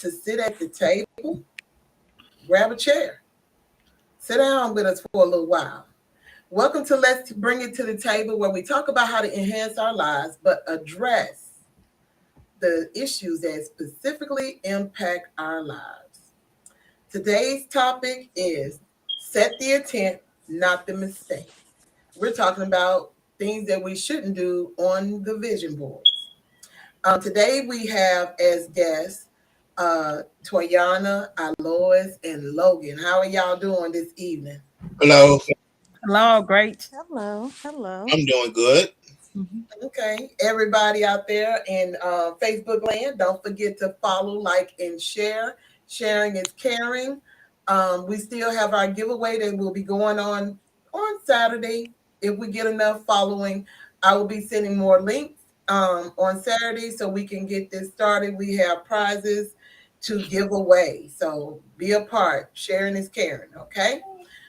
to sit at the table, grab a chair. Sit down with us for a little while. Welcome to Let's Bring It to the Table, where we talk about how to enhance our lives, but address the issues that specifically impact our lives. Today's topic is set the intent, not the mistake. We're talking about things that we shouldn't do on the vision boards. Today we have as guests Toyana, Alois, and Logan. How are y'all doing this evening? Hello, Hello, great. Hello, hello. I'm doing good. Mhm. Okay, everybody out there in Facebook land, don't forget to follow, like, and share. Sharing is caring. We still have our giveaway that will be going on Saturday. If we get enough following, I will be sending more links on Saturday so we can get this started. We have prizes to give away, so be a part. Sharing is caring. Okay,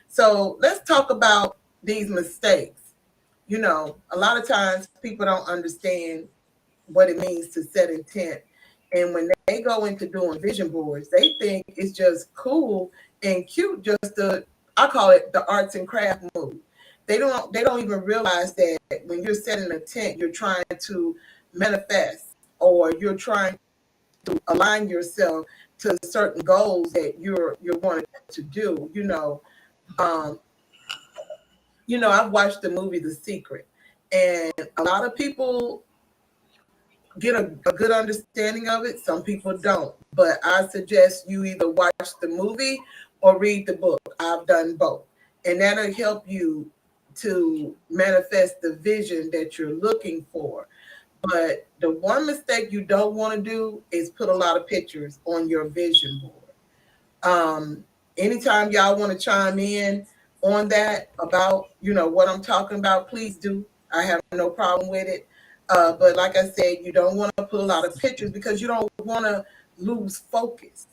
so let's talk about these mistakes. A lot of times people don't understand what it means to set intent. And when they go into doing vision boards, they think it's just cool and cute, just I call it the arts and craft move. They don't even realize that when you're setting an intent, you're trying to manifest, or you're trying to align yourself to certain goals that you're wanting to do. Um, I've watched the movie The Secret, and a lot of people get a good understanding of it. Some people don't, but I suggest you either watch the movie or read the book. I've done both, and that'll help you to manifest the vision that you're looking for. But the one mistake you don't want to do is put a lot of pictures on your vision board. Anytime y'all want to chime in on that about what I'm talking about, please do. I have no problem with it. But like I said, you don't want to put a lot of pictures because you don't want to lose focus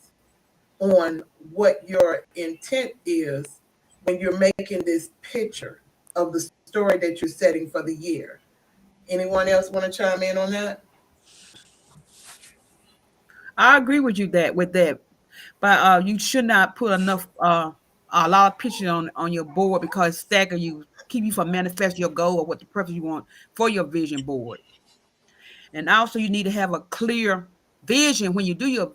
on what your intent is when you're making this picture of the story that you're setting for the year. Anyone else want to chime in on that? I agree with you that, but you should not put enough a lot of pictures on your board because stagger you, keep you from manifesting your goal or what the purpose you want for your vision board. And also, you need to have a clear vision when you do your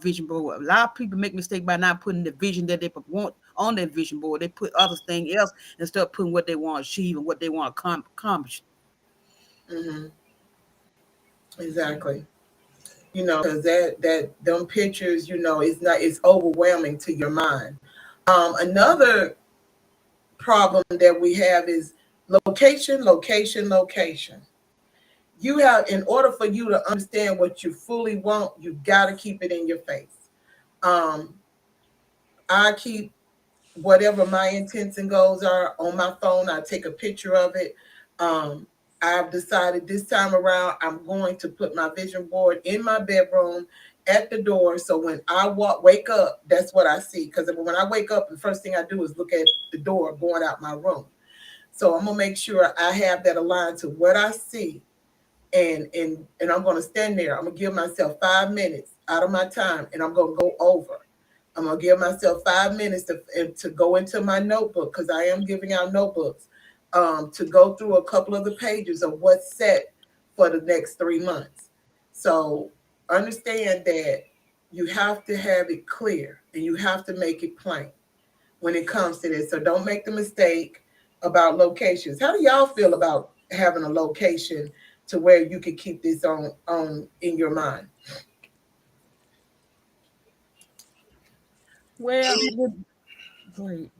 vision board. A lot of people make mistake by not putting the vision that they want on their vision board. They put other thing else instead of putting what they want to achieve and what they want to accomplish. Hmm. Exactly. Because that them pictures, it's overwhelming to your mind. Another problem that we have is location, location, location. In order for you to understand what you fully want, you got to keep it in your face. Um, I keep whatever my intents and goals are on my phone. I take a picture of it. Um, I've decided this time around I'm going to put my vision board in my bedroom at the door. So when I wake up, that's what I see. Because when I wake up, the first thing I do is look at the door going out my room. So I'm gonna make sure I have that aligned to what I see, and I'm gonna stand there. I'm gonna give myself 5 minutes out of my time, and I'm gonna go over. I'm gonna give myself 5 minutes to go into my notebook because I am giving out notebooks to go through a couple of the pages of what's set for the next 3 months. So understand that you have to have it clear and you have to make it plain when it comes to this. So don't make the mistake about locations. How do y'all feel about having a location to where you can keep this on in your mind? Well, go ahead.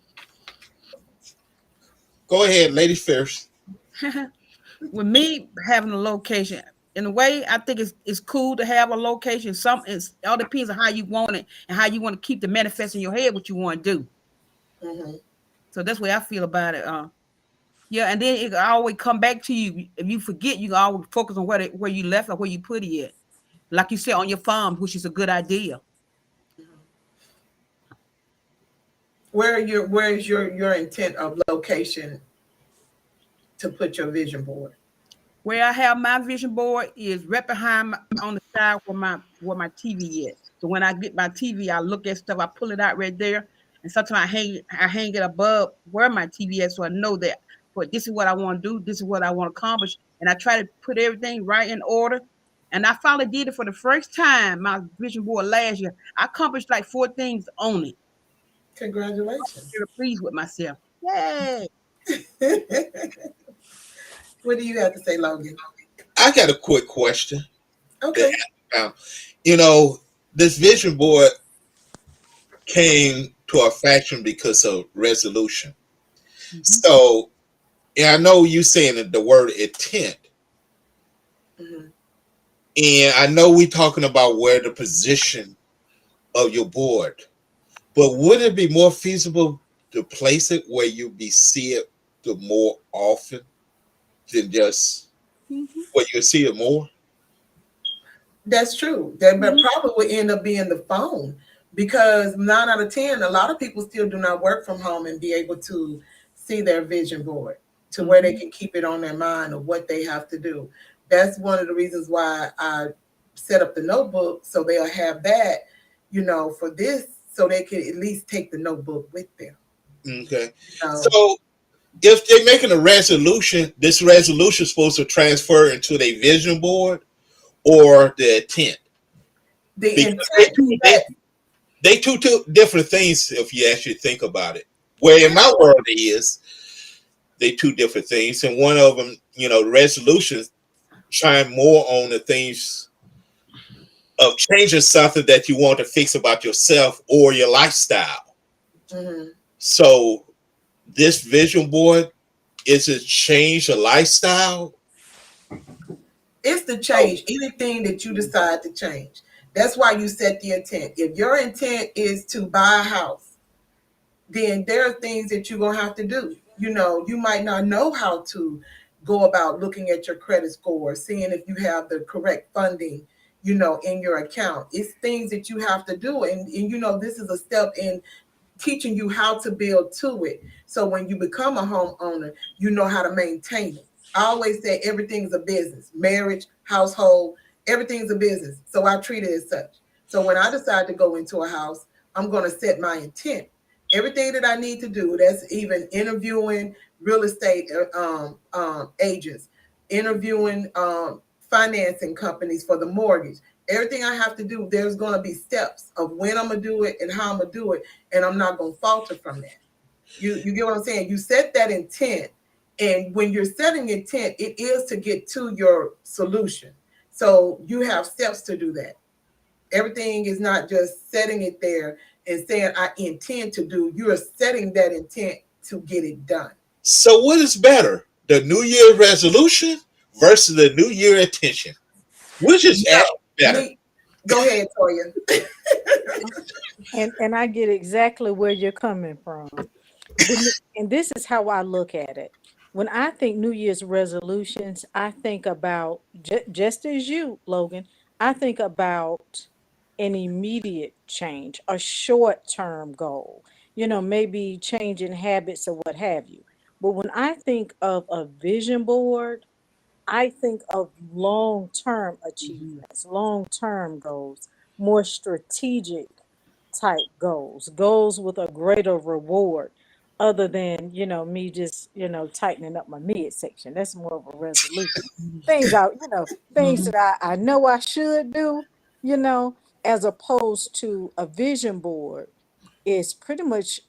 Go ahead, ladies first. With me having a location, in a way, I think it's cool to have a location. It's all depends on how you want it and how you want to keep the manifest in your head what you want to do. Hmm. So that's the way I feel about it. Yeah, and then it can always come back to you. If you forget, you can always focus on where you left or where you put it at. Like you said on your farm, which is a good idea. Where is your intent of location to put your vision board? Where I have my vision board is right behind on the side where my TV is. So when I get my TV, I look at stuff, I pull it out right there, and sometimes I hang it above where my TV is, so I know that. But this is what I want to do. This is what I want to accomplish, and I try to put everything right in order. And I finally did it for the first time. My vision board last year, I accomplished like 4 things on it. Congratulations. Very pleased with myself. Yay! What do you have to say, Logan? I got a quick question. That, Okay. you know, this vision board came to a faction because of resolution. Mhm. So, and I know you saying the word intent, Mhm. and I know we talking about where the position of your board, but would it be more feasible to place it where you be see it the more often than just Mhm. where you see it more? That's true. That but Mhm. probably would end up being the phone because 9 out of 10, a lot of people still do not work from home and be able to see their vision board to where they Mhm. can keep it on their mind of what they have to do. That's one of the reasons why I set up the notebook so they'll have that, for this, so they can at least take the notebook with them. Okay. You know, So if they're making a resolution, this resolution is supposed to transfer into their vision board or the intent the because they intent two do they that. they two different things if you actually think about it. Where in Yeah. my world it is, they two different things, and one of them, the resolutions shine more on the things of changing something that you want to fix about yourself or your lifestyle. Mhm. So this vision board is it change a lifestyle? It's to Oh, change anything that you decide to change. That's why you set the intent. If your intent is to buy a house, then there are things that you're going to have to do. You might not know how to go about looking at your credit score, seeing if you have the correct funding, in your account. It's things that you have to do. And this is a step in teaching you how to build to it. So when you become a homeowner, you know how to maintain it. I always say everything is a business, marriage, household, everything's a business. So I treat it as such. So when I decide to go into a house, I'm going to set my intent. Everything that I need to do, that's even interviewing real estate agents, interviewing financing companies for the mortgage. Everything I have to do, there's going to be steps of when I'm going to do it and how I'm going to do it, and I'm not going to falter from that. You get what I'm saying? You set that intent, and when you're setting intent, it is to get to your solution. So you have steps to do that. Everything is not just setting it there and saying I intend to do. You are setting that intent to get it done. so what is better, the New Year resolution versus the New Year intention? Which is No, actually better? me. Go ahead, Toya. And I get exactly where you're coming from. And this is how I look at it. When I think New Year's resolutions, I think about just as you, Logan, I think about an immediate change, a short-term goal. Maybe changing habits or what have you. But when I think of a vision board, I think of long term Mhm. achievements, long term goals, more strategic type goals, goals with a greater reward, other than, me just, tightening up my midsection. That's more of a resolution. Things Mhm. that I know I should do, you know, as opposed to a vision board is pretty much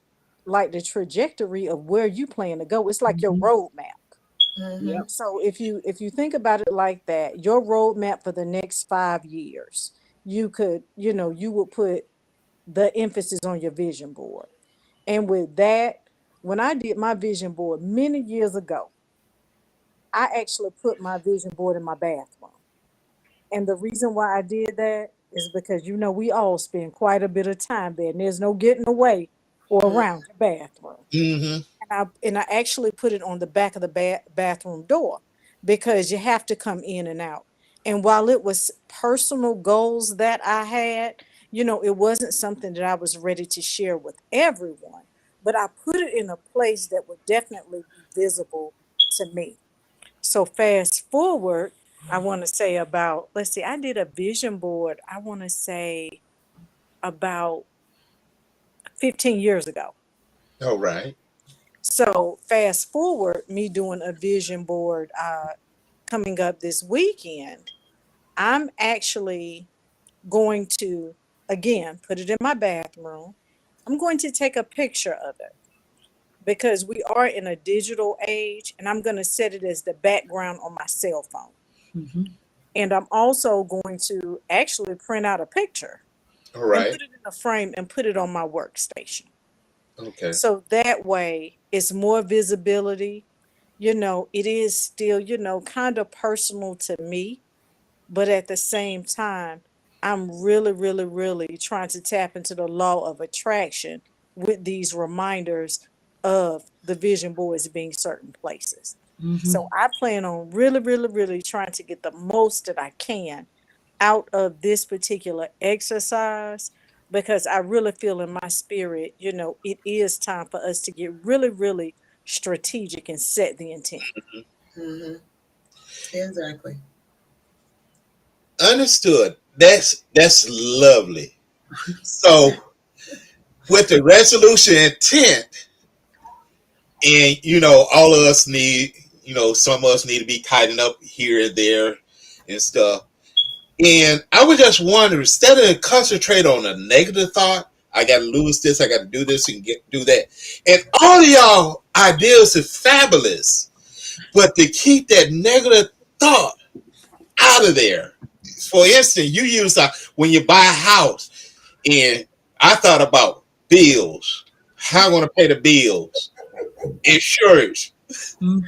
like the trajectory of where you plan to go. It's like your Mhm. roadmap. Mm-hmm. Yep. So if you think about it like that, your roadmap for the next 5 years, you would put the emphasis on your vision board. And with that, when I did my vision board many years ago, I actually put my vision board in my bathroom. And the reason why I did that is because we all spend quite a bit of time there, and there's no getting away or around your bathroom. Mm-hmm. And I actually put it on the back of the bathroom door because you have to come in and out. And while it was personal goals that I had, it wasn't something that I was ready to share with everyone, but I put it in a place that would definitely be visible to me. So fast forward, I want to say about, let's see, I did a vision board, I want to say about 15 years ago. All right. So fast forward, me doing a vision board coming up this weekend. I'm actually going to, again, put it in my bathroom. I'm going to take a picture of it because we are in a digital age, and I'm going to set it as the background on my cell phone. Mm-hmm. And I'm also going to actually print out a picture All and right. put it in a frame and put it on my workstation. Okay. So that way it's more visibility. It is still, kind of personal to me, but at the same time, I'm really, really, really trying to tap into the law of attraction with these reminders of the vision boards being certain places. Mm-hmm. So I plan on really, really, really trying to get the most that I can out of this particular exercise because I really feel in my spirit, it is time for us to get really, really strategic and set the intent. Hmm. Exactly. Understood. That's lovely. So with the resolution intent, and all of us need, some of us need to be tightened up here and there and stuff. And I would just wonder, instead of concentrate on a negative thought, I got to lose this, I got to do this and do that. And all of y'all ideas are fabulous, but to keep that negative thought out of there. For instance, you use when you buy a house, and I thought about bills, how I'm going to pay the bills, insurance. Mm-hmm.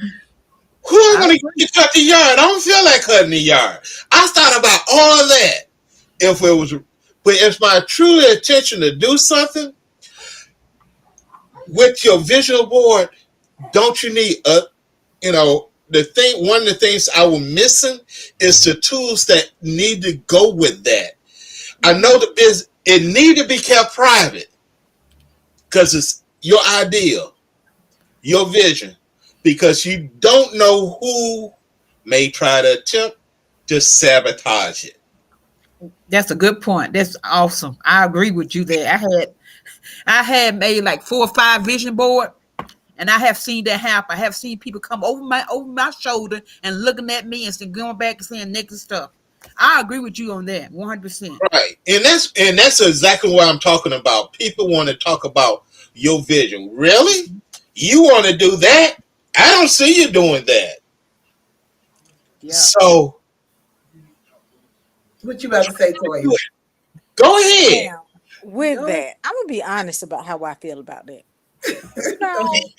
Who am I I going agree. to cut the yard? I don't feel like cutting the yard. I thought about all of that. If it was, but if my true intention to do something with your visual board, don't you need the thing? One of the things I was missing is the tools that need to go with that. I know the business, it need to be kept private because it's your idea, your vision, because you don't know who may try to attempt to sabotage it. That's a good point. That's awesome. I agree with you there. I had made like 4 or 5 vision board, and I have seen that happen. I have seen people come over my shoulder and looking at me and going back and saying negative stuff. I agree with you on that 100%. Right. And that's exactly what I'm talking about. People want to talk about your vision. Really? You want to do that? I don't see you doing that. Yeah. So What you about to say, Toya? go ahead. Now, with Go that, I'm gonna be honest about how I feel about that. You Go ahead. know,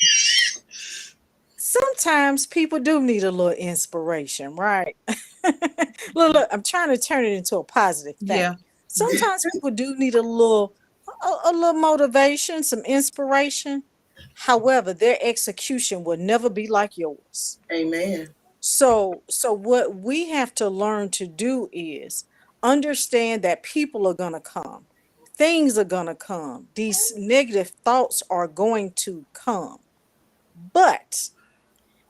sometimes people do need a little inspiration, right? Look, I'm trying to turn it into a positive Yeah. thing. Sometimes people do need a little motivation, some inspiration. However, their execution will never be like yours. Amen. So what we have to learn to do is understand that people are going to come. Things are going to come. These negative thoughts are going to come. But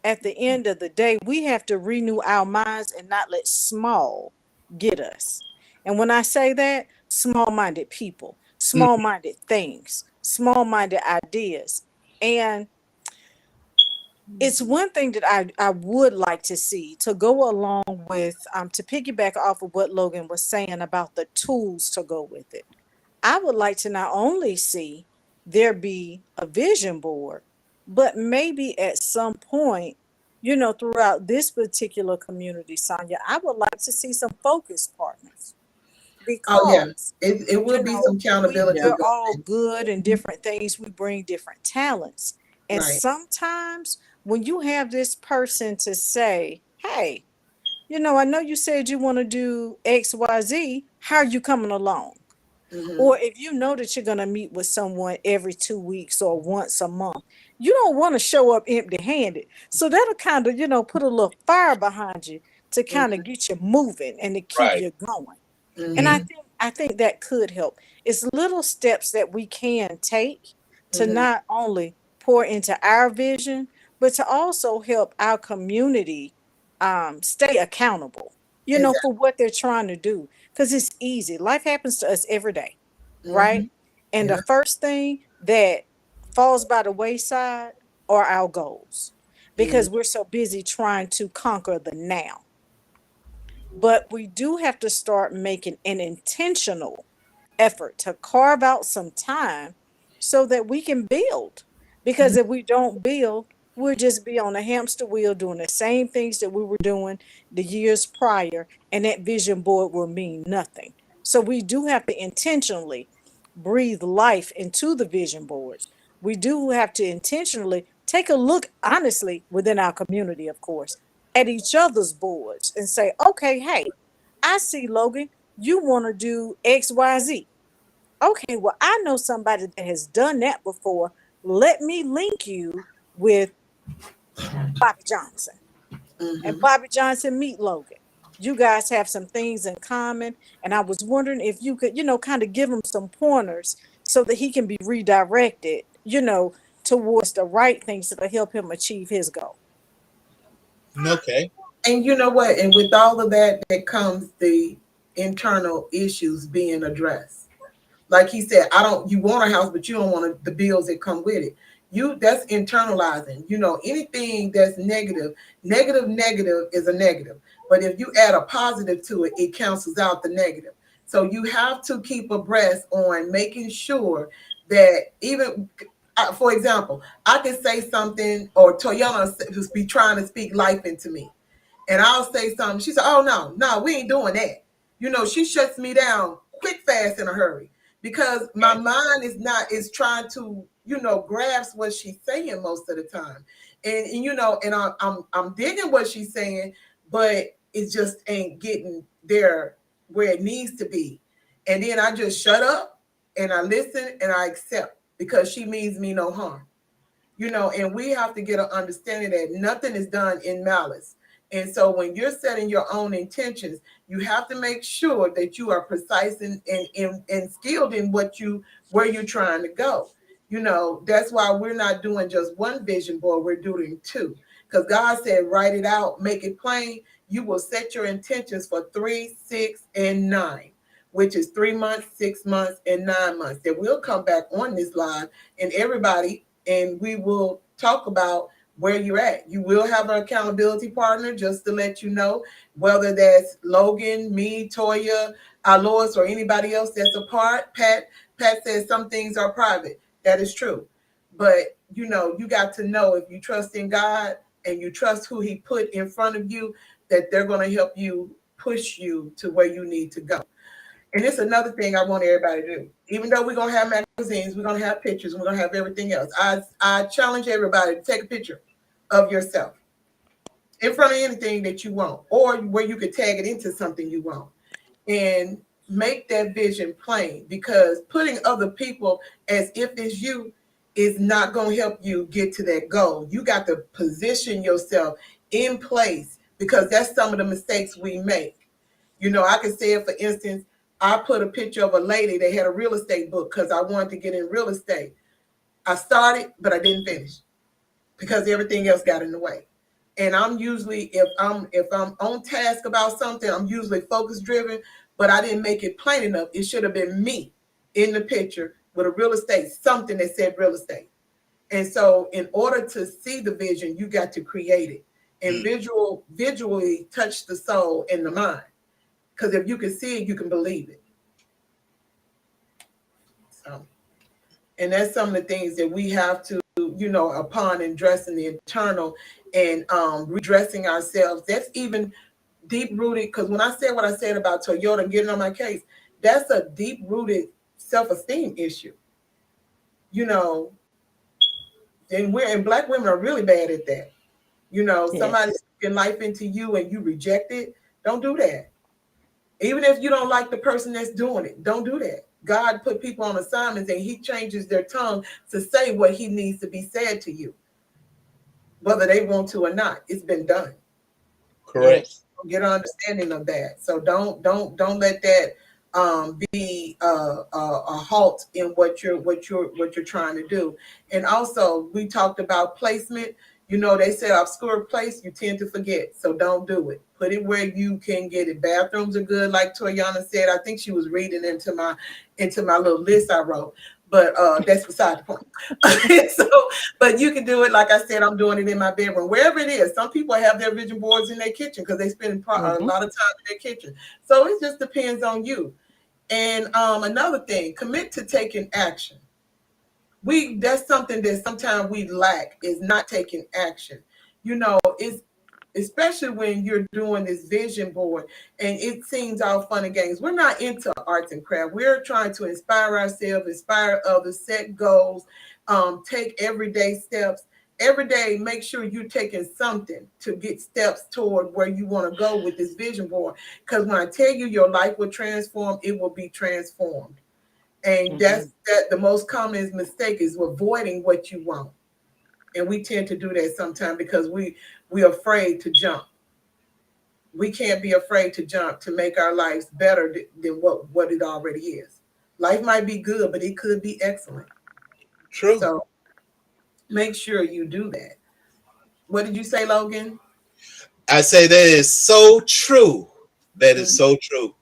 at the end of the day, we have to renew our minds and not let small get us. And when I say that, small minded people, small Mm, minded things, small minded ideas. And it's one thing that I would like to see to go along with, to piggyback off of what Logan was saying about the tools to go with it. I would like to not only see there be a vision board, but maybe at some point, throughout this particular community, Sonya, I would like to see some focus partners Oh yeah, because, it will be some accountability Yeah. we're going. all good in different things. We bring different talents. And Right. sometimes when you have this person to say, hey, I know you said you want to do XYZ, how are you coming along? Hmm. Or if you know that you're going to meet with someone every 2 weeks or once a month, you don't want to show up empty handed. So that'll kind of, put a little fire behind you to kind of Hmm. get you moving and to keep right. you going. And Hmm. I think that could help. It's little steps that we can take to Hmm. not only pour into our vision, but to also help our community stay accountable, Exactly. for what they're trying to do. Because it's easy. Life happens to us every day. right? And the Yeah. first thing that falls by the wayside are our goals Mm. because we're so busy trying to conquer the now. But we do have to start making an intentional effort to carve out some time so that we can build. Because if we don't build, we'll just be on a hamster wheel doing the same things that we were doing the years prior, and that vision board will mean nothing. So we do have to intentionally breathe life into the vision boards. We do have to intentionally take a look, honestly, within our community, of course, at each other's boards and say, okay, hey, I see Logan, you want to do XYZ. Okay, well, I know somebody that has done that before. Let me link you with Bobby Johnson. And Mm-hmm. Bobby Johnson meet Logan. You guys have some things in common. And I was wondering if you could, kind of give him some pointers so that he can be redirected, towards the right things that'll help him achieve his goal. Okay. And you know what? And with all of that, that comes the internal issues being addressed. Like he said, I don't. You want a house, but you don't want the bills that come with it. That's internalizing. Anything that's negative, negative is a negative. But if you add a positive to it, it cancels out the negative. So you have to keep abreast on making sure that even, for example, I can say something or Toyana just be trying to speak life into me, and I'll say something. She said, "Oh no, we ain't doing that." She shuts me down quick, fast, in a hurry because my mind is trying to grasp what she's saying most of the time, and I'm digging what she's saying, but it just ain't getting there where it needs to be, and then I just shut up and I listen and I accept because she means me no harm. And we have to get an understanding that nothing is done in malice. And so when you're setting your own intentions, you have to make sure that you are precise and skilled in where you're trying to go. That's why we're not doing just one vision board, we're doing two. Because God said, write it out, make it plain. You will set your intentions for 3, 6, and 9, which is 3 months, 6 months, and 9 months. That we'll come back on this live and everybody and we will talk about where you're at. You will have an accountability partner, just to let you know, whether that's Logan, me, Toya, Lois, or anybody else that's a part. Pat says some things are private. That is true. But you got to know, if you trust in God and you trust who he put in front of you, that they're going to help you push you to where you need to go. And it's another thing I want everybody to do. Even though we're gonna have magazines, we're gonna have pictures, we're gonna have everything else. I challenge everybody to take a picture of yourself in front of anything that you want, or where you could tag it into something you want, and make that vision plain. Because putting other people as if it's you is not gonna help you get to that goal. You got to position yourself in place, because that's some of the mistakes we make. I could say it, for instance, I put a picture of a lady that had a real estate book because I wanted to get in real estate. I started, but I didn't finish because everything else got in the way. And I'm usually, if I'm on task about something, I'm usually focus driven, but I didn't make it plain enough. It should have been me in the picture with a real estate, something that said real estate. And so in order to see the vision, you got to create it and visually touch the soul and the mind. Because if you can see it, you can believe it. So, and that's some of the things that we have to, upon addressing the internal and redressing ourselves. That's even deep rooted. Because when I said what I said about Toyota getting on my case, that's a deep rooted self-esteem issue. You know, and black women are really bad at that. Somebody Yes. speaking life into you and you reject it. Don't do that. Even if you don't like the person that's doing it, don't do that. God put people on assignments and he changes their tongue to say what he needs to be said to you, whether they want to or not. It's been done. Correct. Get an understanding of that. So don't let that be a halt in what you're trying to do. And also, we talked about placement. You know, they said obscure place, you tend to forget. So don't do it. Put it where you can get it. Bathrooms are good, like Toyana said. I think she was reading into my little list I wrote. But that's beside the point. So, but you can do it, like I said, I'm doing it in my bedroom, wherever it is. Some people have their vision boards in their kitchen because they spend a lot of time in their kitchen. So it just depends on you. And another thing, commit to taking action. That's something that sometimes we lack, is not taking action. You know, it's especially when you're doing this vision board and it seems all fun and games. We're not into arts and craft. We're trying to inspire ourselves, inspire others, set goals, take everyday steps. Every day, make sure you're taking something to get steps toward where you want to go with this vision board. Because when I tell you your life will transform, it will be transformed. And that's the most common mistake is avoiding what you want. And we tend to do that sometimes because we're afraid to jump. We can't be afraid to jump to make our lives better than what it already is. Life might be good, but it could be excellent. True. So make sure you do that. What did you say, Logan? I say that is so true. That is so true.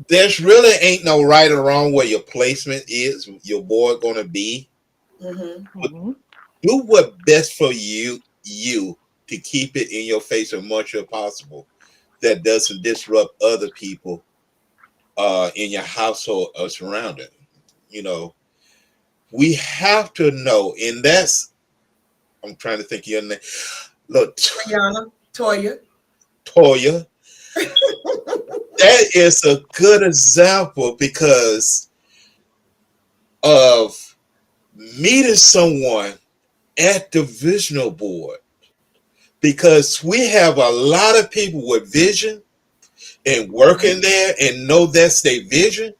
There's really ain't no right or wrong where your placement is, your board gonna be. Do what best for you to keep it in your face as much as possible. That doesn't disrupt other people in your household or surrounding. You know, we have to know, and that's I'm trying to think of your name. Look, Toya. That is a good example because of meeting someone at the visional board. Because we have a lot of people with vision and working there and know that's their vision.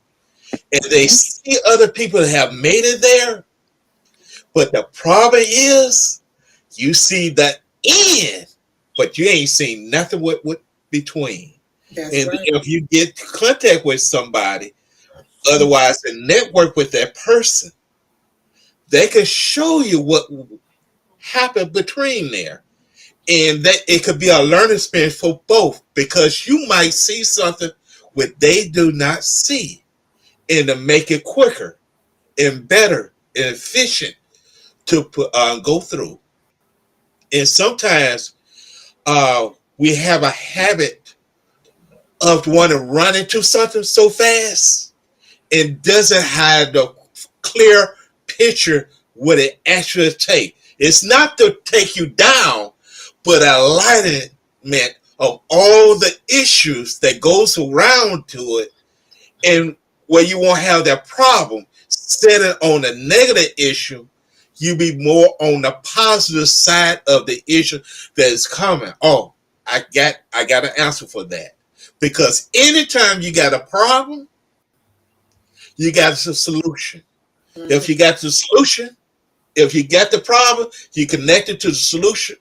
And they see other people that have made it there. But the problem is you see the end, but you ain't seen nothing with between. That's and right. if you get contact with somebody, otherwise to network with that person, they can show you what happened between there. And that it could be a learning experience for both because you might see something what they do not see and to make it quicker and better and efficient to go through. And sometimes we have a habit of wanting to run into something so fast and doesn't have the clear picture what it actually takes. It's not to take you down, but alignment of all the issues that goes around to it, and where you won't have that problem. Instead of on the negative issue, you be more on the positive side of the issue that is coming. Oh, I got an answer for that. Because anytime you got a problem, you got a solution. If you got the solution, if you got the problem, you connect it to the solution.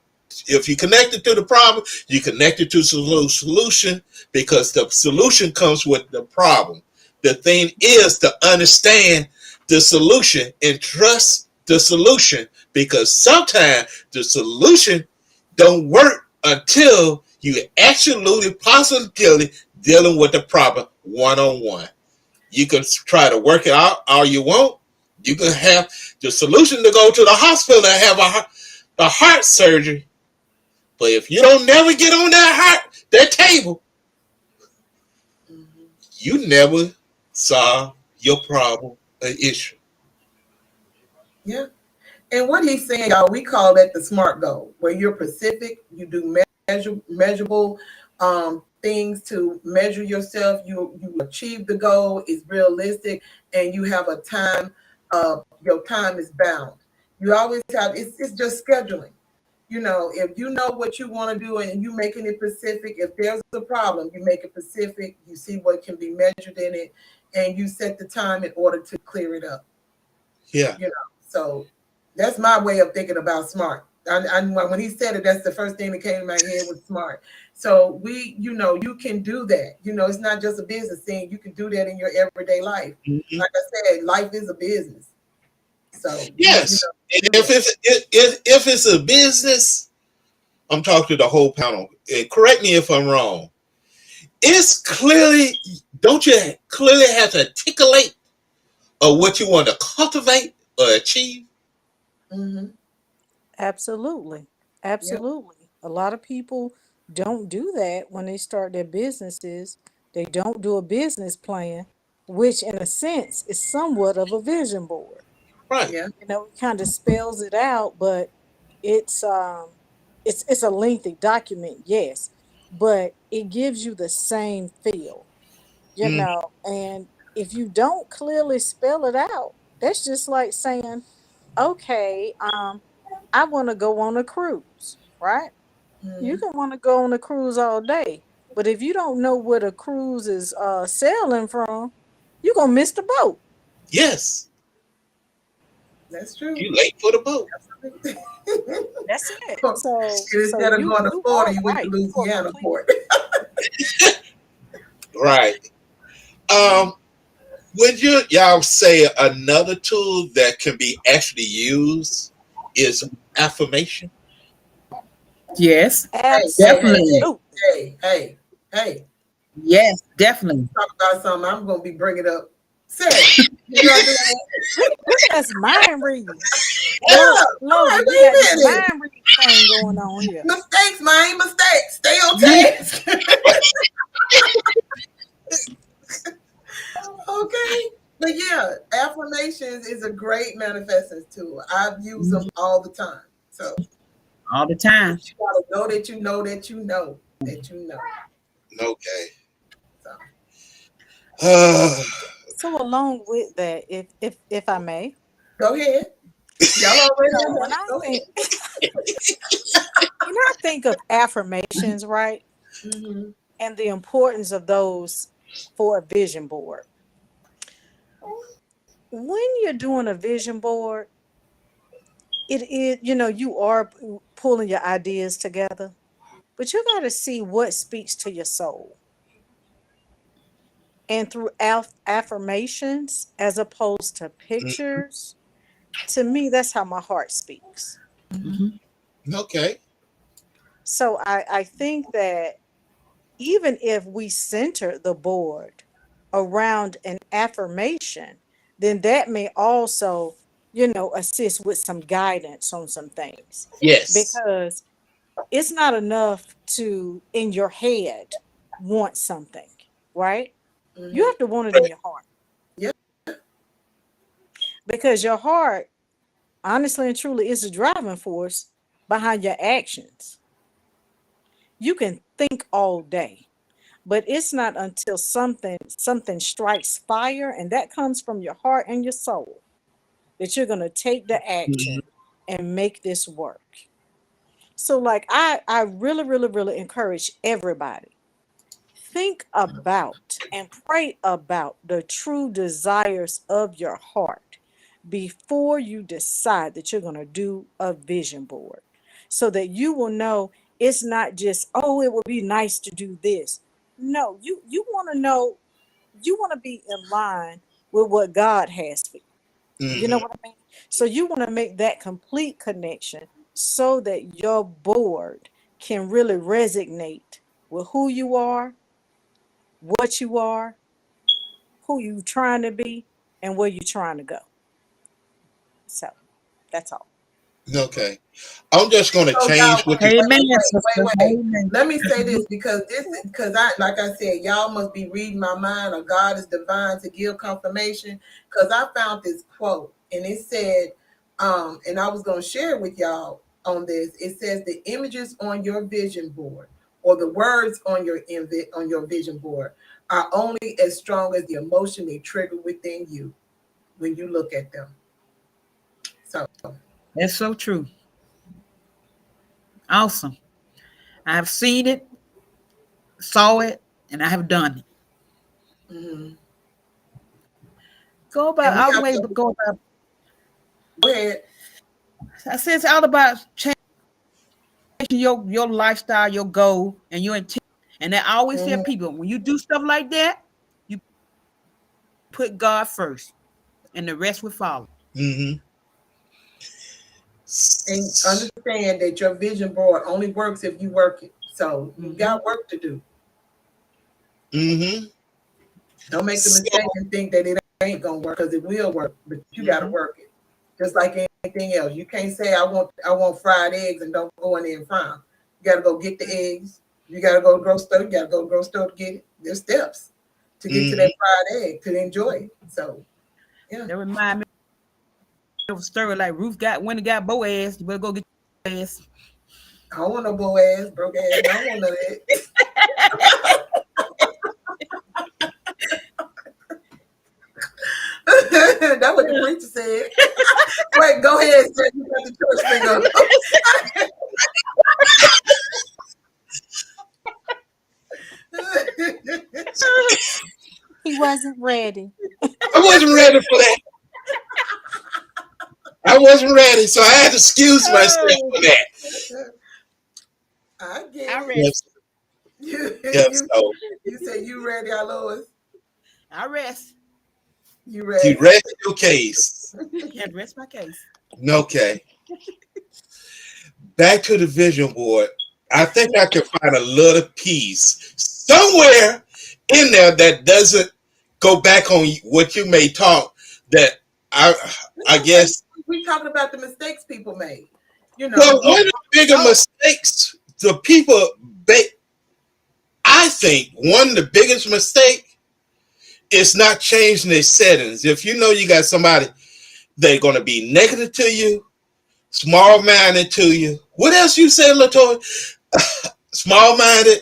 If you connect it to the problem, you connect it to the solution because the solution comes with the problem. The thing is to understand the solution and trust the solution because sometimes the solution don't work until you absolutely positively dealing with the problem one-on-one. You can try to work it out all you want. You can have the solution to go to the hospital and have a heart surgery. But if you don't never get on that table, you never solve your problem or issue. Yeah. And what he's saying, y'all, we call that the SMART goal, where you're specific, you do measurable things to measure yourself, you achieve the goal, is realistic, and you have a time, your time is bound. You always have, it's just scheduling. You know, if you know what you want to do and you making it specific, if there's a problem, you make it specific, you see what can be measured in it, and you set the time in order to clear it up. Yeah. You know, so that's my way of thinking about SMART. When he said it, that's the first thing that came to my head was SMART. So you can do that. You know, it's not just a business thing. You can do that in your everyday life. Like I said, life is a business. So yes, if it's a business, I'm talking to the whole panel. And correct me if I'm wrong. It's clearly, don't you clearly have to articulate what you want to cultivate or achieve? Mm-hmm. Absolutely. Yep. Absolutely. A lot of people don't do that when they start their businesses. They don't do a business plan, which in a sense is somewhat of a vision board. Right. Yeah. You know, it kind of spells it out, but it's it's a lengthy document, yes, but it gives you the same feel, you Mm, know, and if you don't clearly spell it out, that's just like saying, okay, I want to go on a cruise, right? You Mm-hmm. can want to go on a cruise all day, but if you don't know where the cruise is sailing from, you're gonna miss the boat. yes. That's true. You late for the boat. That's it. And So instead of you going to you Florida, are you went to right for a Louisiana complete. port. Right. Um, would y'all say another tool that can be actually used is affirmation? Yes, Hey, hey, hey, definitely. Absolutely. hey, hey, hey. Yes, definitely. Talk about something I'm going to be bringing up. Say, you know what I'm Look at us mind reading. Yeah. All right, Logan, we got wait this a minute. mind reading thing going on here. Mistakes, man. Mistakes. Stay on Mhm. task. Okay. But yeah, affirmations is a great manifesting tool. I've used them all the time. So All the time. you gotta know that you know that you know that you know. Okay. So Uh, So along with that, if I may, go ahead. Y'all already you know, in when there. I Go think when I think of affirmations, right, ahead. Hmm. and the importance of those for a vision board. When you're doing a vision board, it is, you know, you are pulling your ideas together, but you got to see what speaks to your soul. And through affirmations as opposed to mm, pictures, to me, that's how my heart speaks. Mhm. okay. So I think that even if we center the board around an affirmation, then that may also, you know, assist with some guidance on some things. Yes. Because it's not enough to, in your head, want something, right? You Hmm. have to want it in your heart. Yeah. Because your heart, honestly and truly, is the driving force behind your actions. You can think all day, but it's not until something strikes fire, and that comes from your heart and your soul, that you're going to take the action Mhm. and make this work. So like I really encourage everybody, think about and pray about the true desires of your heart before you decide that you're going to do a vision board, so that you will know it's not just, oh, it would be nice to do this. No, you want to know, you want to be in line with what God has for you. You know Mhm. what I mean? So you want to make that complete connection so that your board can really resonate with who you are, what you are, who you trying to be, and where you're trying to go. So that's all. Okay. I'm just going to So y'all, change what you. Amen, wait, sister. wait. Amen. Let me say this because I like I said, y'all must be reading my mind or God is divine to give confirmation. Because I found this quote and it said, and I was gonna share it with y'all on this. It says the images on your vision board or the words on your vision board are only as strong as the emotion they trigger within you when you look at them. So That's so true. Awesome. I have seen it, saw it, and I have done it. mhm. Go And about we all the have way, to but go about. go ahead. I said it's all about changing your lifestyle, your goal, and your intent. And I always tell Mhm. people when you do stuff like that, you put God first, and the rest will follow. Mhm. And understand that your vision board only works if you work it. So you got work to do. Mm-hmm. Don't make the So, mistake and think that it ain't gonna work because it will work, but you got to Mhm. work it. Just like anything else, you can't say I want fried eggs and don't go in there and fry them. You got to go get the eggs. You got to go to the grocery store. You got to go to the grocery store to get it. There's steps to get to mhm. that fried egg to enjoy it. So yeah, That remind me of a story like Ruth got when it got Boaz. You better go get your ass. I don't want no bow ass, broke ass. I don't want none of that. That's what the preacher said. Wait, go ahead, sir. You got the church finger. He wasn't ready. I wasn't ready for that. I wasn't ready, so I had to excuse myself Oh, for that. I get I it. read. Yes, You yes. you So you said you ready, our Lois. I rest. You you ready? rest your case. Can't rest my case. Okay. Back to the vision board. I think I can find a little piece somewhere in there that doesn't go back on what you may talk. That I It's I okay. guess. We talking about the mistakes people made. You Well, know, one of the bigger oh, mistakes the people. I think one of the biggest mistake is not changing their settings. If you know you got somebody they're going to be negative to you, small minded to you. What else you say, Latoya? Small minded,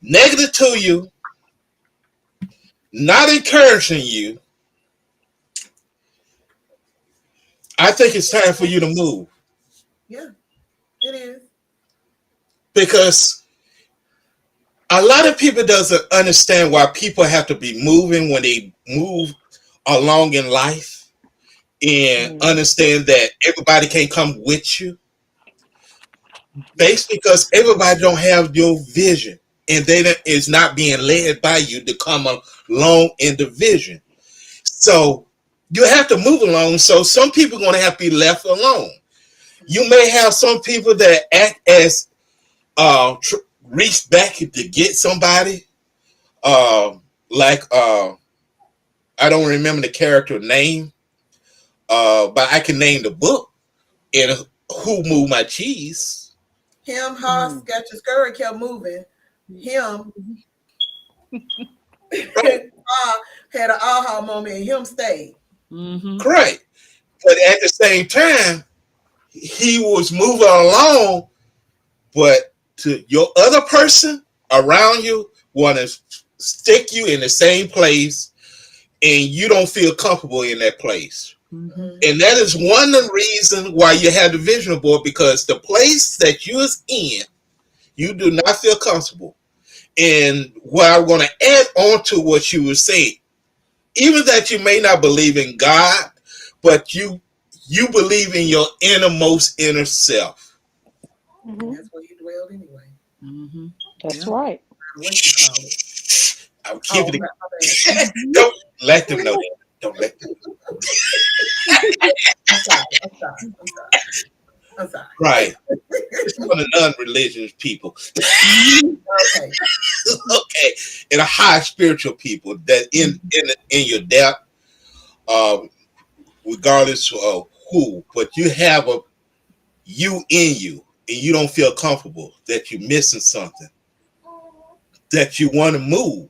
negative to you, not encouraging you. I think it's time for you to move yeah, it is. because a lot of people doesn't understand why people have to be moving when they move along in life and Mm. understand that everybody can't come with you based because everybody don't have your vision and is not being led by you to come along in the vision. So you have to move along. So some people are going to have to be left alone. You may have some people that act as reach back to get somebody. Uh, like I don't remember the character name, but I can name the book and Who Moved My Cheese. Him, Haas, Mm. got your skirt kept moving. Him Right, had an aha moment and him stayed. Mm-hmm. correct. But at the same time, he was moving along, but to your other person around you want to stick you in the same place and you don't feel comfortable in that place. Mm-hmm. Mhm. And that is one of the reasons why you have the vision board because the place that you is in, you do not feel comfortable. And what I'm going to add on to what you were saying, even that you may not believe in God, but you believe in your innermost inner self. And Hmm. that's where he dwelled anyway. Mm-hmm. That's Yeah. right. No matter what you call it. I'm Oh, keeping it. my bad. Don't let them know that. Don't let them. I'm sorry. I'm sorry. I'm sorry. I'm sorry. Right. It's for the non-religious people. Mm-hmm. Okay. Okay. And a high spiritual people that in your depth, um, regardless of who, but you have a you in you and you don't feel comfortable that you're missing something, that you want to move.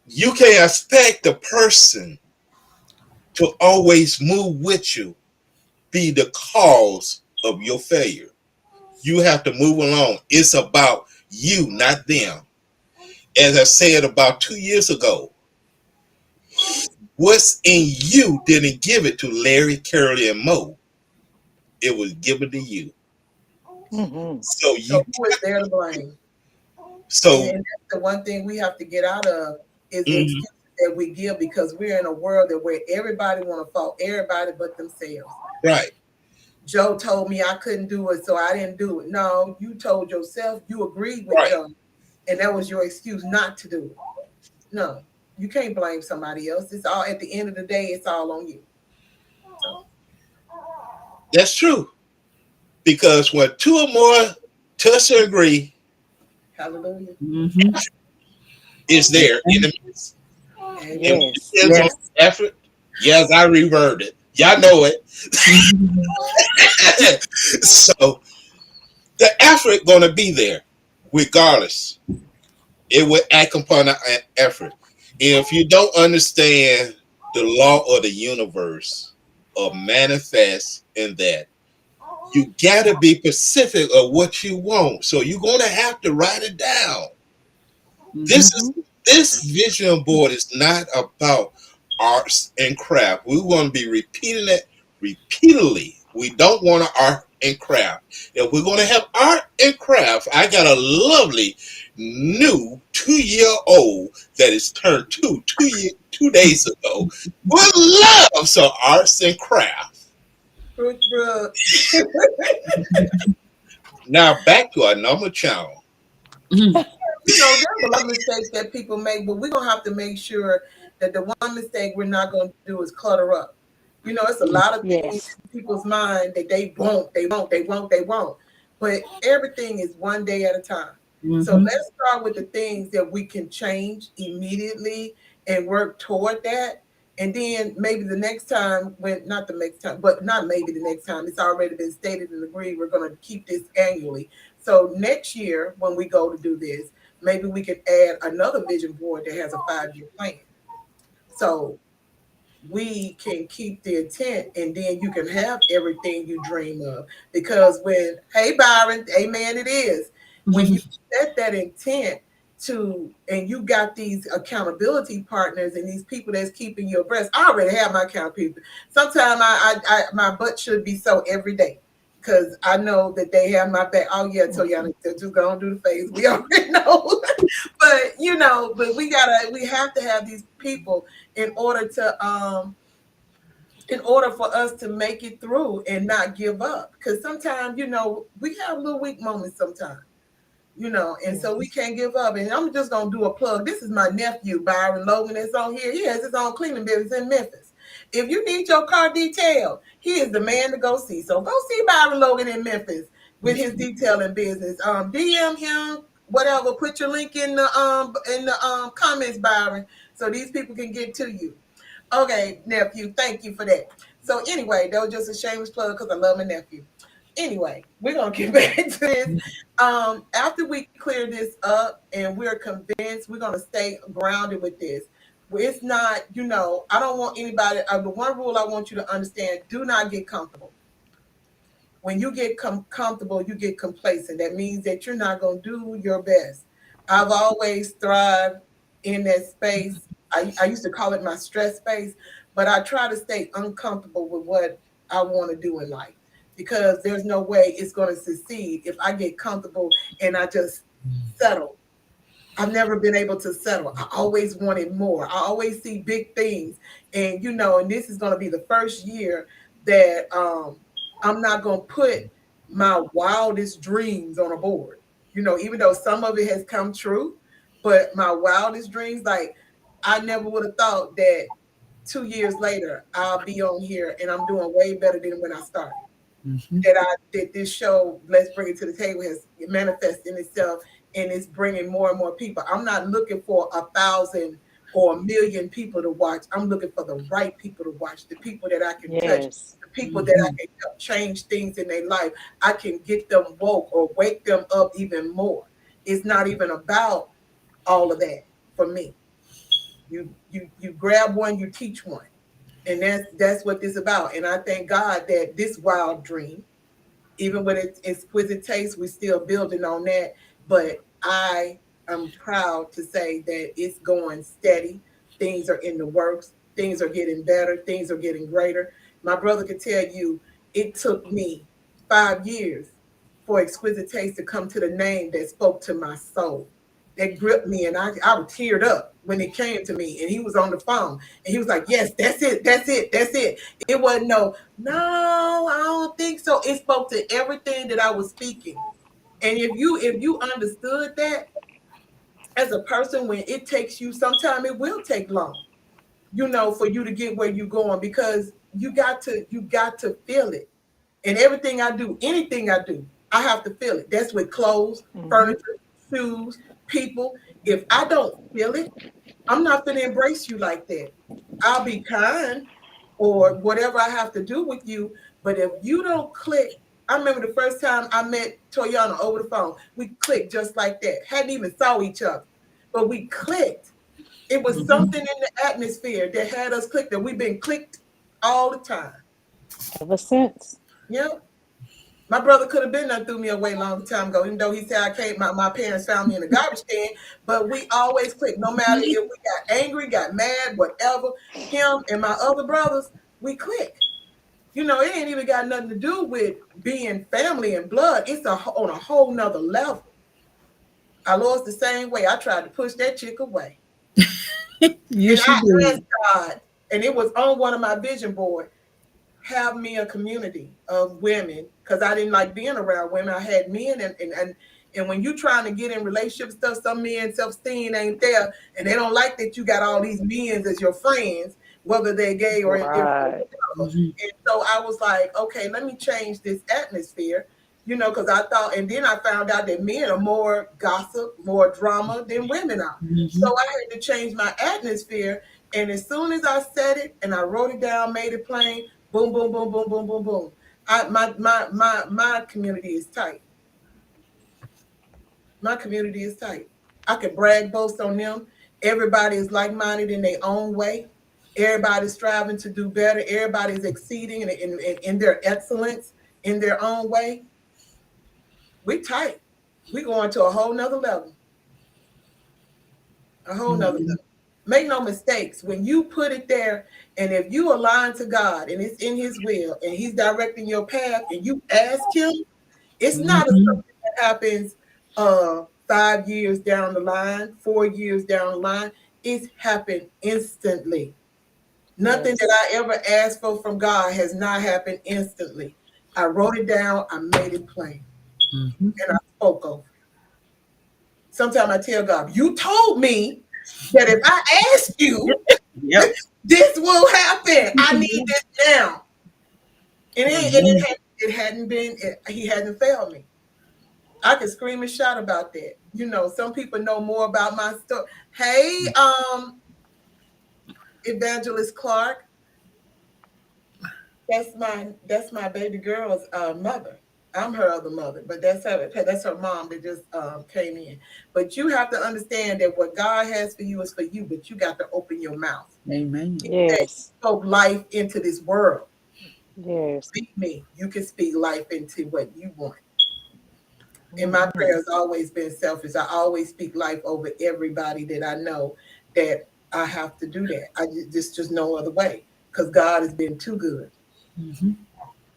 You can't expect the person to always move with you, be the cause of your failure. You have to move along. It's about you, not them. As I said about 2 years ago, what's in you didn't give it to Larry, Curly, and Mo. It was given to you. Hmm. So So you who is there to blame? And, so and that's the one thing we have to get out of is the mhm, excuses that we give because we're in a world that where everybody want to fault everybody but themselves. right, Joe told me I couldn't do it, so I didn't do it. No, you told yourself you agreed with right. Joe, and that was your excuse not to do it. No, you can't blame somebody else. It's all at the end of the day, it's all on you. So That's true. Because when two or more touch and agree, Hallelujah. Mm-hmm. is there in the midst. And Amen. when it Yes. depends on Yes. effort, yes, I reverbed it. Y'all know it. So the effort gonna be there, regardless. It will act upon an effort. If you don't understand the law of the universe or manifest in that, you gotta be specific of what you want. So you're gonna have to write it down. This Mm-hmm. is this vision board is not about arts and craft. We want to be repeating it repeatedly. We don't want to art and craft. If we're going to have art and craft, I got a lovely new 2-year-old that is turned 2 days ago. Would love some arts and craft. Fruit Brooks. Now back to our number channel. Mm-hmm. There's a lot of mistakes that people make, but we're gonna have to make sure that the one mistake we're not gonna do is clutter up. It's a lot of things Yes. in people's mind that they won't. But everything is one day at a time. So Mm-hmm. let's start with the things that we can change immediately and work toward that. And then maybe the next time, when not the next time, but not maybe the next time, it's already been stated and agreed, we're going to keep this annually. So next year, when we go to do this, maybe we can add another vision board that has a 5-year plan. So we can keep the intent and then you can have everything you dream of. Because hey Byron, amen, it is. When you set that intent and you got these accountability partners and these people that's keeping you abreast. I already have my account people. Sometimes my butt should be so every day because I know that they have my back. Oh yeah, so y'all just gonna do the face. We already know. But we have to have these people in order for us to make it through and not give up. Because sometimes, we have little weak moments sometimes, and so we Yes. can't give up. And I'm just gonna do a plug. This is my nephew, Byron Logan, that's on here. He has his own cleaning business in Memphis. If you need your car detailed, he is the man to go see. So go see Byron Logan in Memphis with his detailing business. DM him, whatever. Put your link in the comments, Byron, so these people can get to you. Okay, nephew, thank you for that. So anyway, that was just a shameless plug because I love my nephew. Anyway, we're gonna get back to this. After we clear this up and we're convinced, we're gonna stay grounded with this. It's not, I don't want anybody. The one rule I want you to understand: do not get comfortable. When you get comfortable, you get complacent. That means that you're not going to do your best. I've always thrived in that space. I used to call it my stress space, but I try to stay uncomfortable with what I want to do in life because there's no way it's going to succeed if I get comfortable and I just settle. I've never been able to settle. I always wanted more. I always see big things. And this is going to be the first year that I'm not going to put my wildest dreams on a board. Even though some of it has come true, but my wildest dreams, like I never would have thought that 2 years later I'll be on here and I'm doing way better than when I started. Mm-hmm. That this show, Let's Bring It to the Table, has manifested in itself and it's bringing more and more people. I'm not looking for 1,000 or 1,000,000 people to watch. I'm looking for the right people to watch, the people that I can touch, Yes. the people that I Mm-hmm. can help change things in their life. I can get them woke or wake them up even more. It's not even about all of that for me. You grab one, you teach one. And that's what this is about. And I thank God that this wild dream, even with its exquisite taste, we're still building on that. But I am proud to say that it's going steady. Things are in the works. Things are getting better. Things are getting greater. My brother could tell you it took me 5 years for exquisite taste to come to the name that spoke to my soul. That gripped me, and I was teared up when it came to me. And he was on the phone, and he was like, "Yes, that's it, that's it, that's it." It wasn't no, I don't think so. It spoke to everything that I was speaking. And if you understood that as a person, when it takes you, sometimes it will take long, for you to get where you're going because you got to feel it. And everything I do, anything I do, I have to feel it. That's with clothes, Mhm. furniture, shoes, people. If I don't feel it, I'm not going to embrace you like that. I'll be kind or whatever I have to do with you. But if you don't click, I remember the first time I met Toyana over the phone. We clicked just like that. Hadn't even saw each other, but we clicked. It was something in the atmosphere that had us clicked, that we've been clicked all the time. Ever since. Yep. My brother could have been there threw me away a long time ago, even though he said I can't. My parents found me in a garbage can, but we always clicked. No matter if we got angry, got mad, whatever. Him and my other brothers, we click. It ain't even got nothing to do with being family and blood. It's on a whole nother level. I lost the same way. I tried to push that chick away, and Yes, you I do. asked God, and it was on one of my vision boards. Have me a community of women because I didn't like being around women. I had men and when you trying to get in relationship stuff, some men self-esteem ain't there and they don't like that you got all these men as your friends, whether they're gay or indifferent or Right. whatever. And so I was like, okay, let me change this atmosphere, because I thought, and then I found out that men are more gossip, more drama than women are. So I had to change my atmosphere. And as soon as I said it and I wrote it down, made it plain, boom, boom, boom, boom, boom, boom, boom. My community is tight. My community is tight. I can brag, boast on them. Everybody is like-minded in their own way. Everybody's striving to do better. Everybody's exceeding in their excellence in their own way. We tight. We going to a whole nother level. A whole nother level. Make no mistakes. When you put it there, and if you align to God and it's in His will and He's directing your path, and you ask Him, it's not a something that happens 5 years down the line, 4 years down the line. It's happened instantly. Nothing that Yes. I ever asked for from God has not happened instantly. I wrote it down, I made it plain, and I spoke over it. Sometimes I tell God, you told me that if I ask you, Yep. this will happen. I need this now. And Amen. it hadn't been, he hadn't failed me. I can scream and shout about that. Some people know more about my story. Hey, Evangelist Clark, that's my baby girl's mother. I'm her other mother, but that's her mom that just came in. But you have to understand that what God has for you is for you, but you got to open your mouth. Amen. That you Yes. spoke life into this world. Yes. Speak me. You can speak life into what you want. And my Amen. prayer has always been selfish. I always speak life over everybody that I know, that I have to do that. Just no other way, because God has been too good,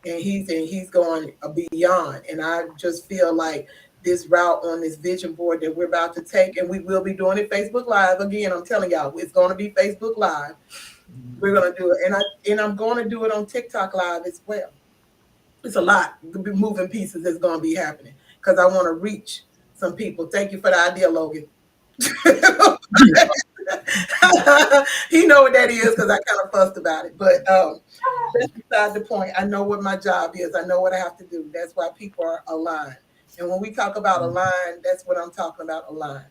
and He's going beyond. And I just feel like this route on this vision board that we're about to take, and we will be doing it Facebook Live again. I'm telling y'all, it's going to be Facebook Live. We're going to do it, and I'm going to do it on TikTok Live as well. It's a lot moving pieces that's going to be happening because I want to reach some people. Thank you for the idea, Logan. He know what that is because I kind of fussed about it. But that's beside the point. I know what my job is. I know what I have to do. That's why people are aligned. And when we talk about aligned, that's what I'm talking about, aligned.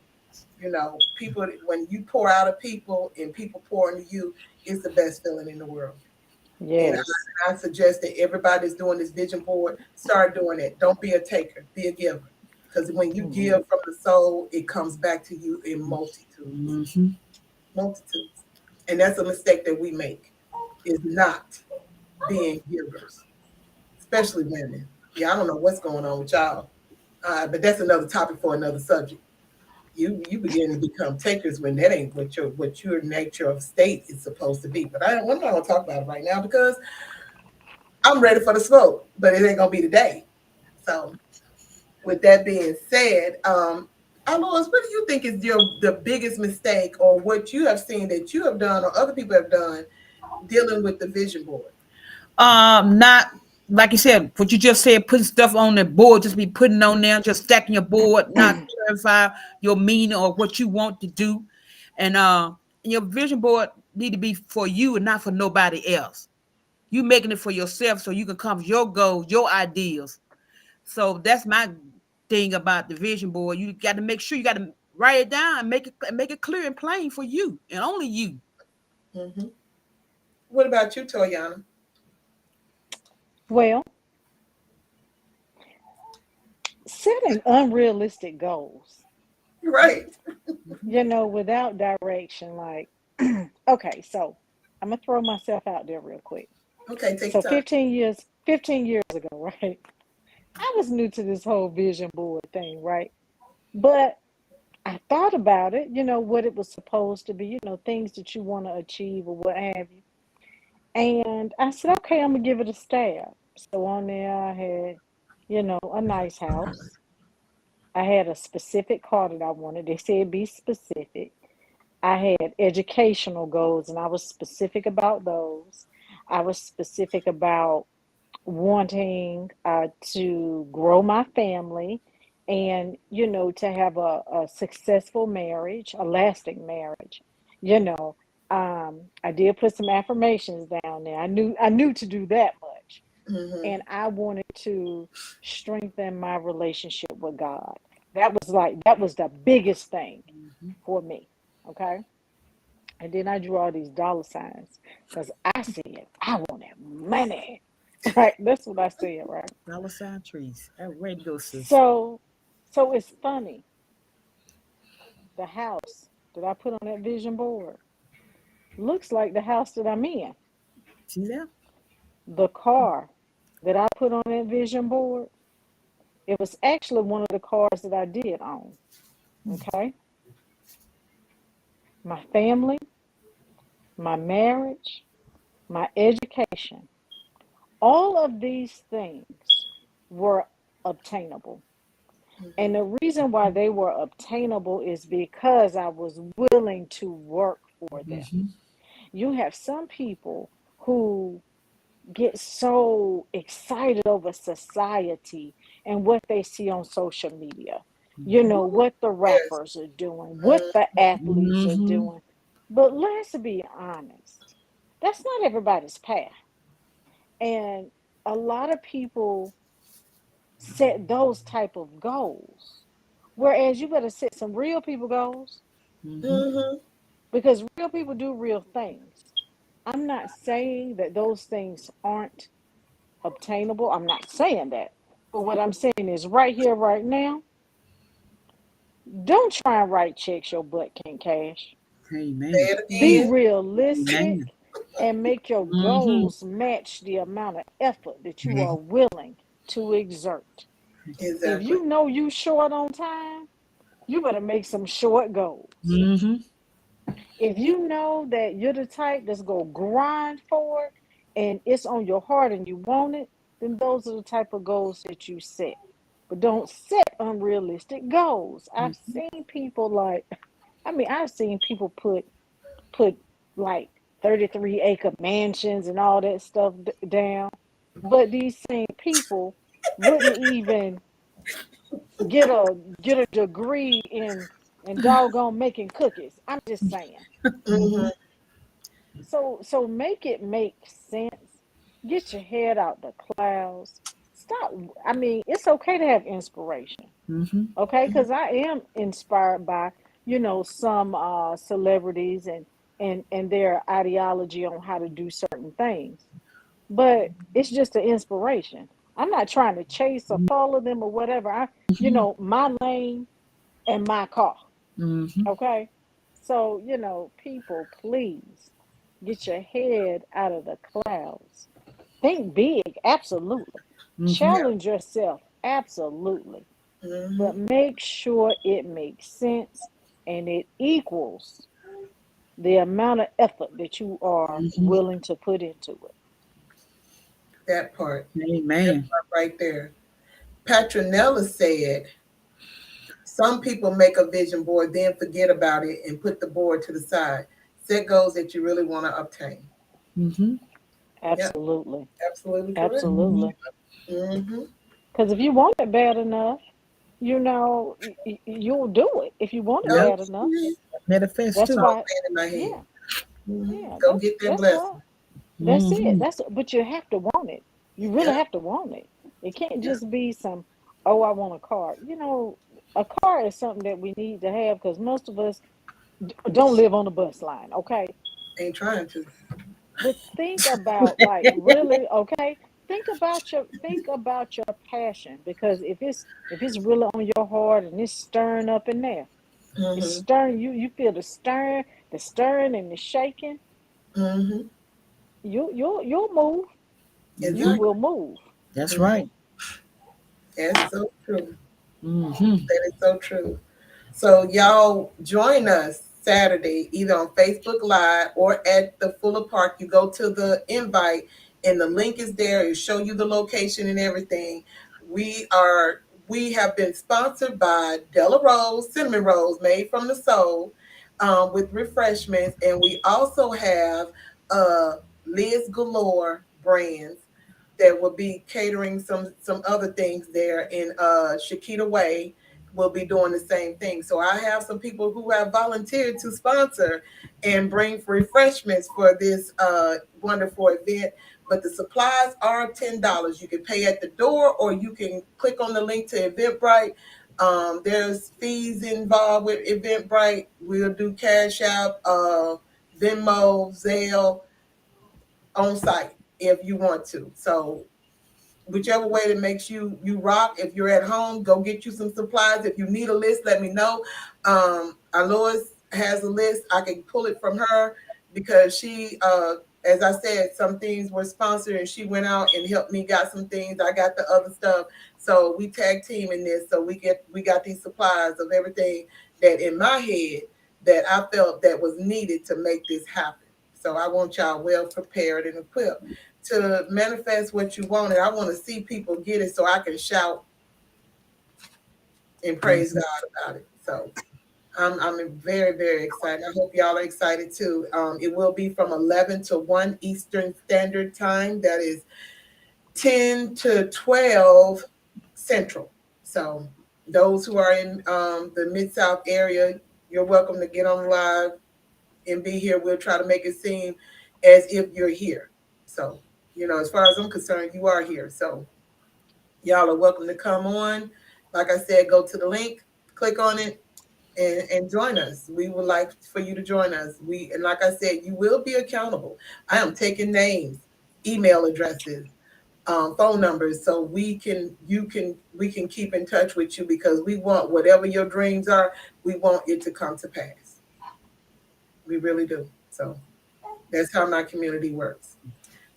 People, when you pour out of people and people pour into you, it's the best feeling in the world. And Yes. I suggest that everybody's doing this vision board, start doing it. Don't be a taker, be a giver. Because when you Mhm. give from the soul, it comes back to you in multitudes. Multitudes. And that's a mistake that we make, is not being givers, especially women. Yeah, I don't know what's going on with y'all. But that's another topic for another subject. You begin to become takers when that ain't what your nature of state is supposed to be. But I'm not gonna talk about it right now because I'm ready for the smoke, but it ain't gonna be today. So, with that being said, Alois, what do you think is the biggest mistake, or what you have seen that you have done or other people have done dealing with the vision board? Not like you said, what you just said, putting stuff on the board, just be putting on there, just stacking your board, not clarify your meaning or what you want to do. And your vision board need to be for you and not for nobody else. You making it for yourself so you can accomplish your goals, your ideals. So that's my thing about the vision board. You got to make sure you got to write it down and make it clear and plain for you and only you. Mm-hmm. What about you, Toyana? Well, setting unrealistic goals, Right. without direction, like, okay, so I'm gonna throw myself out there real quick. Okay, take So your time. 15 years ago, right? I was new to this whole vision board thing, right? But I thought about it, what it was supposed to be, things that you want to achieve or what have you. And I said, okay, I'm gonna give it a stab. So on there I had, a nice house. I had a specific car that I wanted. They said be specific. I had educational goals and I was specific about those. I was specific about wanting to grow my family and, to have a successful marriage, a lasting marriage. You know, I did put some affirmations down there. I knew to do that much. Mm-hmm. And I wanted to strengthen my relationship with God. That was the biggest thing Mhm. for me. Okay. And then I drew all these dollar signs because I said I wanted money. Right. That's what I said, right? Dollar sign trees. Way to go, sis. So so it's funny. The house that I put on that vision board looks like the house that I'm in. See that? The car that I put on that vision board, it was actually one of the cars that I did own. Okay. My family, my marriage, my education, all of these things were obtainable. And Mm-hmm. the reason why they were obtainable is because I was willing to work for them. Mm-hmm. You have some people who get so excited over society and what they see on social media. What the Yes. rappers are doing, what the athletes are Mm-hmm. doing. But let's be honest, that's not everybody's path. And a lot of people set those type of goals. Whereas you better set some real people goals Mm-hmm. Mm-hmm. because real people do real things. I'm not saying that those things aren't obtainable. I'm not saying that. But what I'm saying is right here, right now, don't try and write checks your butt can't cash. Say Amen. it Be again. realistic Amen. and make your Mm-hmm. goals match the amount of effort that you are willing to exert. If Exactly. you know you short on time, you better make some short goals. Mm-hmm. If you know that you're the type that's going to grind for it and it's on your heart and you want it, then those are the type of goals that you set. But don't set unrealistic goals. I've seen people I've seen people put like 33-acre mansions and all that stuff down, but these same people wouldn't even get a degree in doggone making cookies. I'm just saying. Mm-hmm. So make it make sense. Get your head out the clouds. Stop. I mean, it's okay to have inspiration. Mm-hmm. Okay, because I am inspired by some celebrities and their ideology on how to do certain things. But it's just an inspiration. I'm not trying to chase or follow them or whatever. My lane and my car. Mm-hmm. Okay. So, people, please get your head out of the clouds. Think big, absolutely. Mm-hmm. Yeah. Challenge yourself, absolutely. Mm-hmm. But make sure it makes sense and it equals the amount of effort that you are Mm-hmm. willing to put into it. That part. That Amen. part right there. Patronella said, some people make a vision board, then forget about it and put the board to the side. Set goals that you really want to obtain. Mm-hmm. Yep, Absolutely. absolutely correct. Mm-hmm. Absolutely. Mm-hmm. Because if you want it bad enough, you'll do it if you want it Oh, Yep. bad enough. yeah. Manifest That's It's too. all why, playing in my head. yeah, Mm-hmm. yeah, Go get that that's why blessing. That's it. Mhm. But you have to want it. You really Yeah, have to want it. It can't yeah. just be some, oh, I want a car. A car is something that we need to have because most of us don't live on the bus line, okay? Ain't trying to. But think about like really, okay? Think about your passion because if it's really on your heart and it's stirring up in there, it's Mm-hmm. stirring you feel the stirring and the shaking, Mm-hmm. you'll move. You Mhm. will Exactly. move. That's Mm-hmm. right. That's so true. Mhm. That is so true. So y'all join us Saturday, either on Facebook Live or at the Fuller Park. You go to the invite and the link is there. It'll show you the location and everything. We have been sponsored by Della Rose, cinnamon rolls made from the soul, with refreshments. And we also have Liz Galore brands that will be catering some other things there in Shakita Way will be doing the same thing. So I have some people who have volunteered to sponsor and bring refreshments for this wonderful event. But the supplies are $10. You can pay at the door or you can click on the link to Eventbrite. There's fees involved with Eventbrite. We'll do Cash App, Venmo, Zelle on site if you want to. So whichever way that makes you rock. If you're at home, go get you some supplies. If you need a list, let me know. Alois has a list. I can pull it from her because she, as I said, some things were sponsored and she went out and helped me got some things. I got the other stuff. So we tag team in this. So we got these supplies of everything that in my head that I felt that was needed to make this happen. So I want y'all well prepared and equipped to manifest what you want. And I want to see people get it so I can shout and praise Mhm. God about it. So I'm very, very excited. I hope y'all are excited too. It will be from 11 to 1 Eastern Standard Time. That is 10 to 12 Central. So those who are in the Mid-South area, you're welcome to get on live and be here. We'll try to make it seem as if you're here. So, as far as I'm concerned, you are here. So y'all are welcome to come on. Like I said, go to the link, click on it, and join us. We would like for you to join us. And like I said, you will be accountable. I am taking names, email addresses, phone numbers, so we can keep in touch with you because we want whatever your dreams are. We want it to come to pass. We really do. So that's how my community works.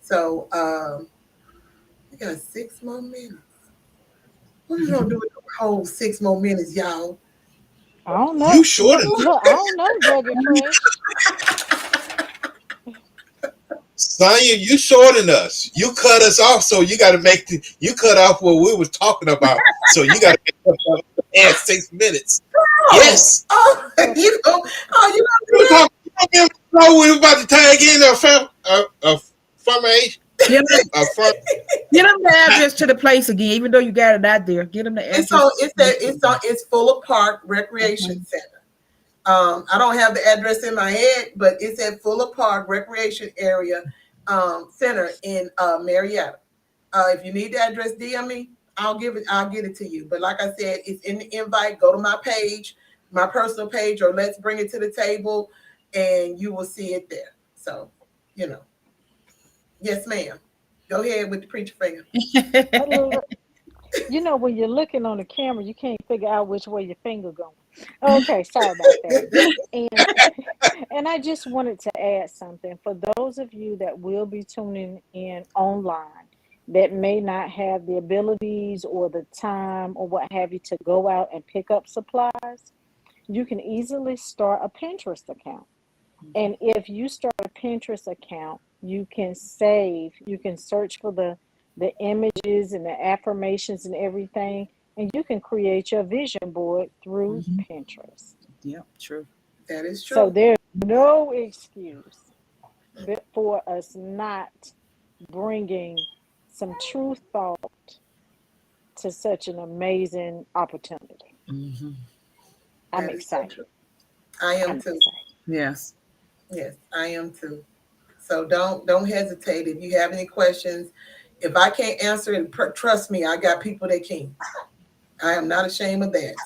So we got 6 more minutes. What are we gonna do with the whole 6 more minutes, y'all? I don't You know. short enough. Look, I don't know, Drug and Fresh. Sonya, you shorting us. You cut us off, so you got to you cut off what we was talking about. So you got to add 6 minutes. Oh, Yes. oh, you We don't were do that? talking. We were about to tag in Get them, a firm. get them the address to the place again, even though you got it out there. Get them the It's address. on. It's Fuller Park Recreation Okay. Center. I don't have the address in my head, but it's at Fuller Park Recreation Area Center in Marietta. If you need the address, DM me. I'll give it. I'll get it to you. But like I said, it's in the invite. Go to my page, my personal page, or let's bring it to the table, and you will see it there. So, you know, yes, ma'am. Go ahead with the preacher finger. Look, when you're looking on the camera, you can't figure out which way your finger going. Okay, sorry about that. And and I just wanted to add something for those of you that will be tuning in online that may not have the abilities or the time or what have you to go out and pick up supplies. You can easily start a Pinterest account. And if you start a Pinterest account, you can search for the images and the affirmations and everything, and you can create your vision board through Mhm. Pinterest. Yeah, true. That is So true. there's no excuse for us not bringing some true thought to such an amazing opportunity. Mhm. I'm That is so excited. true. I am I'm too. excited. Yes. Yes, I am too. So don't hesitate if you have any questions. If I can't answer it, trust me, I got people that can. I am not ashamed of that.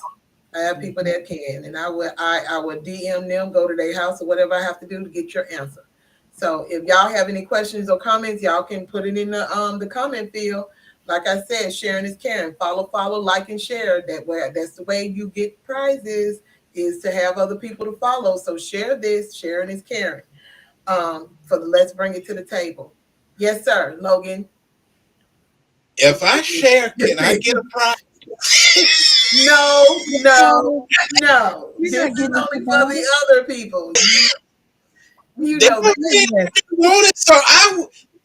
I have people that can, and I will DM them, go to their house or whatever I have to do to get your answer. So if y'all have any questions or comments, y'all can put it in the comment field. Like I said, sharing is caring. Follow, like, and share. That's the way you get prizes, is to have other people to follow. So share this. Sharing is caring. For the let's bring it to the table. Yes, sir, Logan. If I share, can I get a prize? No, no, No, no. you're This not is getting only into for that. the other people. You They know that. Yes. want it, so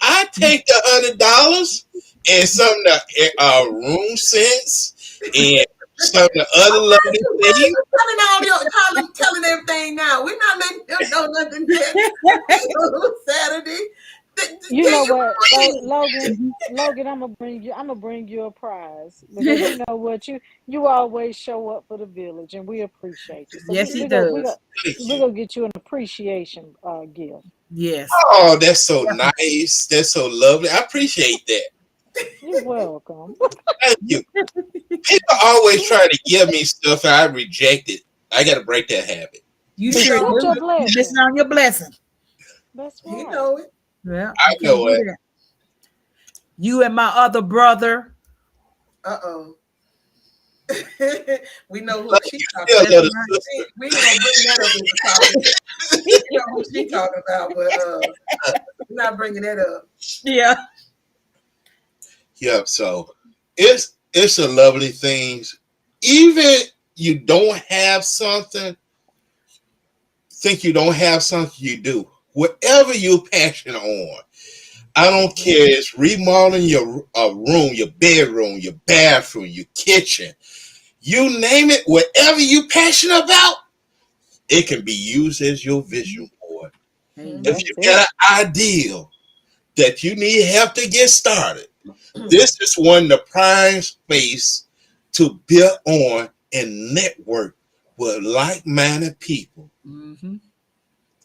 I take the $100 and some of the room sense and some of the other lovely Why are things. you telling everything now? We're not letting them know nothing next Saturday. You Can know you what, please? Logan? Logan, I'm gonna bring you a prize because you know what, you always show up for the village, and we appreciate you. So Yes, he we does. go Thank we're you. gonna get you an appreciation gift. Yes. Oh, that's so Definitely. nice. That's so lovely. I appreciate that. You're welcome. Thank you. People always try to give me stuff and I reject it. I got to break that habit. You He sure know Accept do. your it. You missing blessing. out on your blessing. That's He right. know it. Yeah, I you can't know do it. that. You and my other brother. Uh-oh. We know who Love she you talking still, That's about. little right. sister. We ain't gonna bring that up as a topic. We know who she talking about, but we're not bringing that up. Yeah. Yep. So it's a lovely thing. Even you don't have something, think you don't have something, you do. Whatever you're passionate on, I don't care. It's remodeling your room, your bedroom, your bathroom, your kitchen. You name it, whatever you passionate about, it can be used as your vision board. If Amen. That's you it. got an ideal that you need help to get started, this is one of the prime space to build on and network with like-minded people Mm-hmm.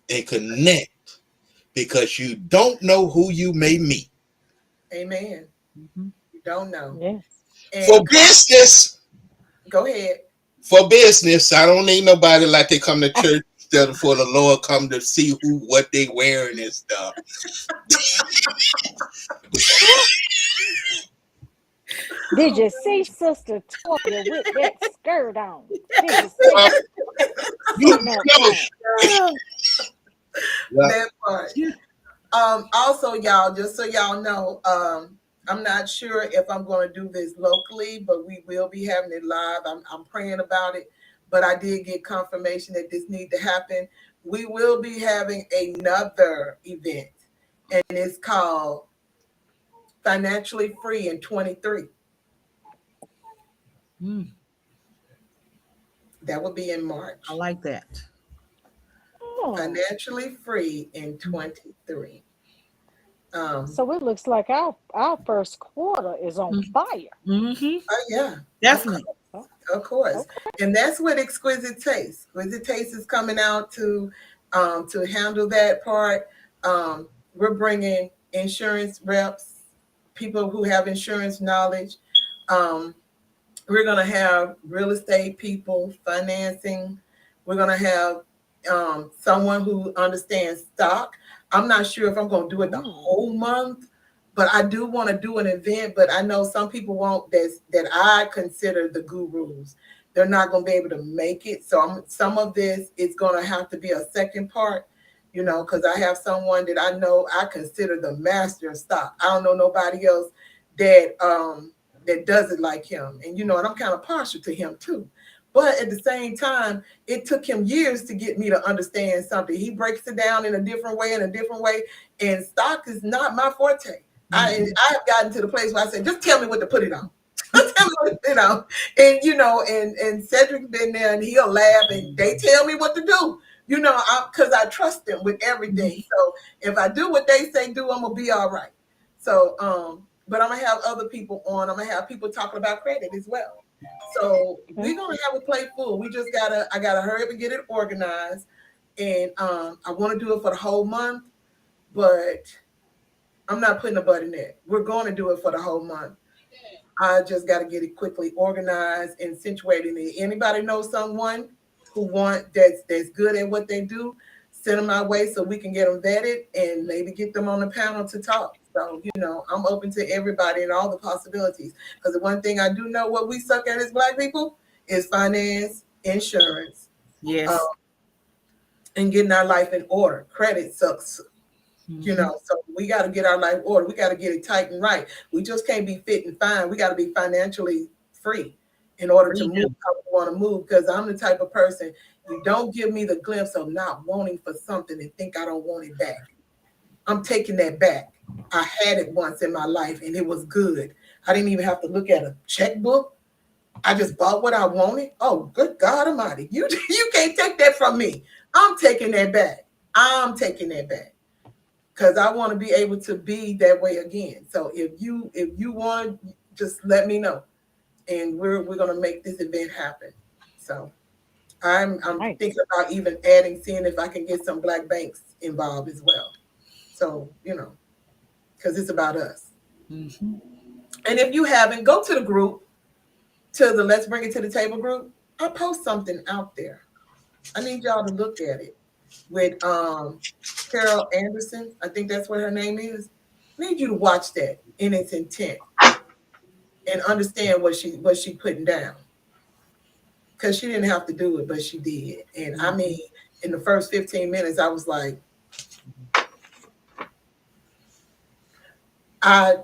and connect because you don't know who you may meet. Amen. Mm-hmm. You don't know. Yes. For And business, go ahead. I don't need nobody like they come to church instead for the Lord come to see what they wearing and stuff. Did you see Sister Toya with that skirt on? Did you see Uh, her you sitting up know, front? yeah, That part. Also, y'all, just so y'all know, I'm not sure if I'm going to do this locally, but we will be having it live. I'm praying about it, but I did get confirmation that this need to happen. We will be having another event, and it's called Financially Free in 23. Mm, That will be in I March. like that. Oh, Financially Free in 23. Um, so it looks like our first quarter is on fire. Mm-hmm. oh yeah, of Definitely. Oh, Of course, okay. and that's what Exquisite Taste. Exquisite Taste is coming out to handle that part. We're bringing insurance reps, people who have insurance knowledge. Um, we're going to have real estate people, financing. We're going to have someone who understands stock. I'm not sure if I'm going to do it the Mm. whole month, but I do want to do an event. But I know some people won't that I consider the gurus. They're not going to be able to make it. So some of this is going to have to be a second part, because I have someone that I know I consider the master of stock. I don't know nobody else that does it like him. And I'm kind of partial to him too. But at the same time, it took him years to get me to understand something. He breaks it down in a different way, and stock is not my forte. I Mm-hmm. I have gotten to the place where I said, just tell me what to put it on. Tell me what to, and Cedric been there and he'll laugh and they tell me what to do. Because I trust them with everything. So if I do what they say do, I'm gonna be all right. So but I'm gonna have other people on. I'm gonna have people talking about credit as well. So Okay. we're gonna have a plate full. I gotta hurry up and get it organized. And I want to do it for the whole month, but I'm not putting a butt in that. We're going to do it for the whole month. I just got to get it quickly organized and situated. And anybody know someone who that's good at what they do, send them my way so we can get them vetted and maybe get them on the panel to talk. So, I'm open to everybody and all the possibilities. Because the one thing I do know what we suck at as Black people is finance, insurance, um, Yes. and getting our life in order. Credit sucks. So we got to get our life order. We got to get it tight and right. We just can't be fit and fine. We got to be financially free in order to move how we want to move. Because I'm the type of person, you don't give me the glimpse of not wanting for something and think I don't want it back. I'm taking that back. I had it once in my life and it was good. I didn't even have to look at a checkbook. I just bought what I wanted. Oh, good God Almighty. You can't take that from me. I'm taking that back. I'm taking that back. Because I want to be able to be that way again. So if you want, just let me know, and we're gonna make this event happen. So I'm Nice. thinking about even seeing if I can get some Black banks involved as well. So because it's about us. Mm-hmm. And if you haven't, go to the group, to the Let's Bring It to the Table group. I'll post something out there. I need y'all to look at it with Carol Anderson. I think that's what her name is. I need you to watch that in its intent and understand what she putting down. Because she didn't have to do it, but she did. And I mean, in the first 15 minutes, I was like, I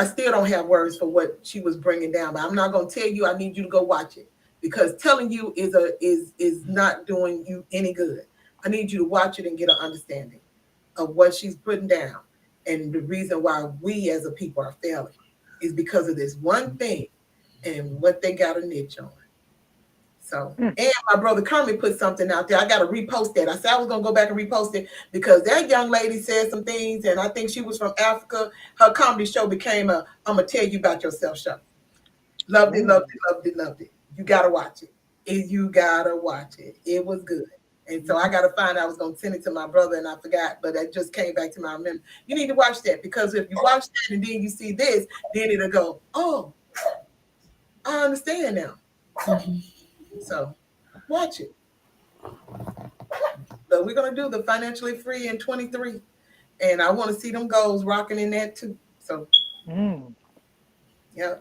still don't have words for what she was bringing down, but I'm not going to tell you. I need you to go watch it, because telling you is not doing you any good. I need you to watch it and get an understanding of what she's putting down, and the reason why we as a people are failing is because of this one thing and what they got a niche on. So, and my brother Kermit put something out there. I got to repost that. I said I was going to go back and repost it because that young lady said some things, and I think she was from Africa. Her comedy show became a "I'm gonna tell you about yourself" show. Loved it, loved it, loved it, loved it. You got to watch it. You got to watch it. It was good. And so I got to find. I was going to send it to my brother, and I forgot, but it just came back to my memory. You need to watch that, because if you watch that and then you see this, then it'll go, oh, I understand now. So watch it. But we're going to do the financially free in 23. And I want to see them goals rocking in that too. So, yeah,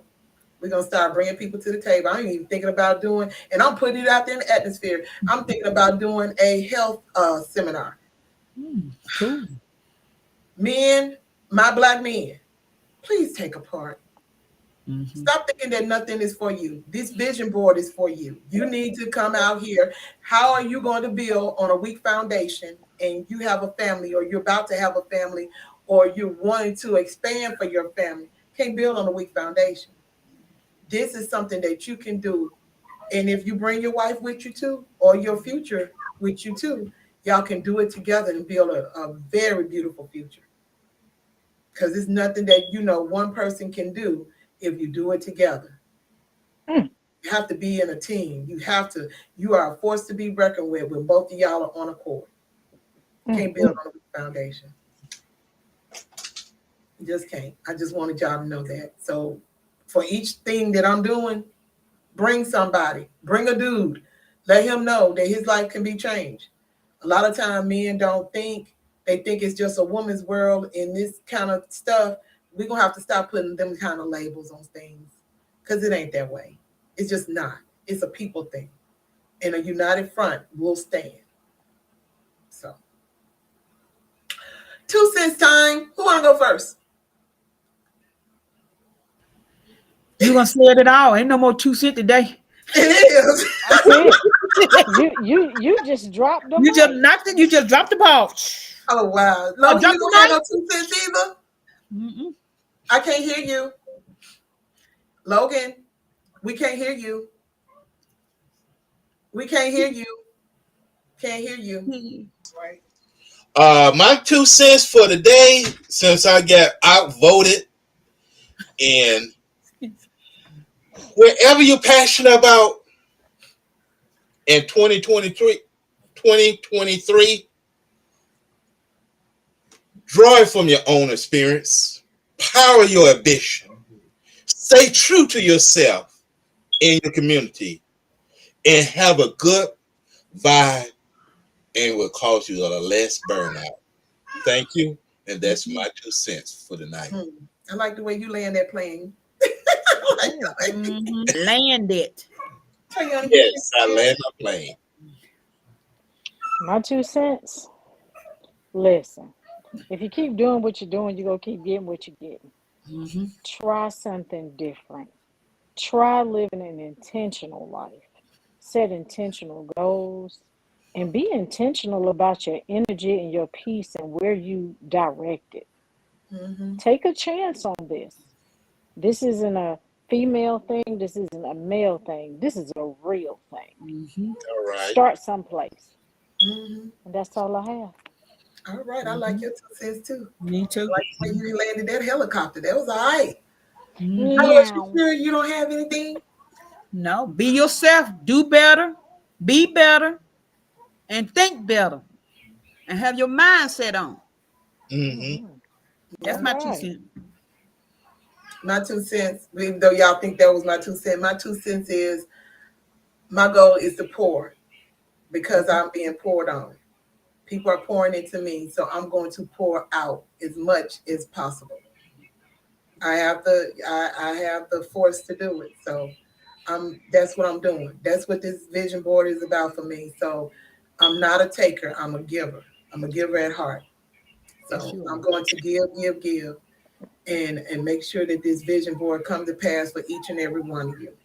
we're going to start bringing people to the table. I ain't even thinking about doing, and I'm putting it out there in the atmosphere. I'm thinking about doing a health seminar. Cool. Men, my Black men, please take a part. Stop thinking that nothing is for you. This vision board is for you. You need to come out here. How are you going to build on a weak foundation, and you have a family, or you're about to have a family, or you're wanting to expand for your family? Can't build on a weak foundation. This is something that you can do. And if you bring your wife with you too, or your future with you too, y'all can do it together and build a very beautiful future. Because it's nothing that one person can do if you do it together. You have to be in a team. You are a force to be reckoned with when both of y'all are on a court. Can't build on a foundation. You just can't. I just wanted y'all to know that. So for each thing that I'm doing, bring somebody, bring a dude, let him know that his life can be changed. A lot of time men don't think, they think it's just a woman's world in this kind of stuff. We're going to have to stop putting them kind of labels on things, because it ain't that way. It's just not. It's a people thing. And a united front will stand. So, 2 cents time. Who want to go first? You gonna say it all? Ain't no more 2 cents today. It is. That's it. You just dropped the You just mic. knocked it. You just dropped the ball. Oh, wow. Oh, Logan, drop you the don't have no mic. 2 cents either? Mm-mm. I can't hear you. Logan, we can't hear you. We can't hear you. Can't hear you. My 2 cents for the day, since I got outvoted, and wherever you're passionate about in 2023, Draw it from your own experience. Power your ambition. Stay true to yourself in your community and have a good vibe and will cause you a less burnout. Thank you. And that's my 2 cents for the night. I like the way you land that plane. I like that. Land it. Toyana, you Yes, I land my plane. My 2 cents. Listen, if you keep doing what you're doing, you're going to keep getting what you're getting. Try something different. Try living an intentional life. Set intentional goals and be intentional about your energy and your peace and where you direct it. Take a chance on this. This isn't a female thing. This isn't a male thing. This is a real thing. All right. Start someplace. Mhm. And that's all I have. All right, I like your 2 cents too. Me too. I like the way you landed that helicopter. That was all right. Carlos, you Meow. sure you don't have anything? No, be yourself. Do better. Be better. And think better. And have your mindset on. Mm-hmm. That's All my two right. cents. My 2 cents, even though y'all think that was my 2 cents, my 2 cents is my goal is to pour because I'm being poured on. People are pouring into me, so I'm going to pour out as much as possible. I have the force to do it. So that's what I'm doing. That's what this vision board is about for me. So I'm not a taker, I'm a giver. I'm a giver at heart. Yes, So you I'm are. going to give, and make sure that this vision board comes to pass for each and every one of you.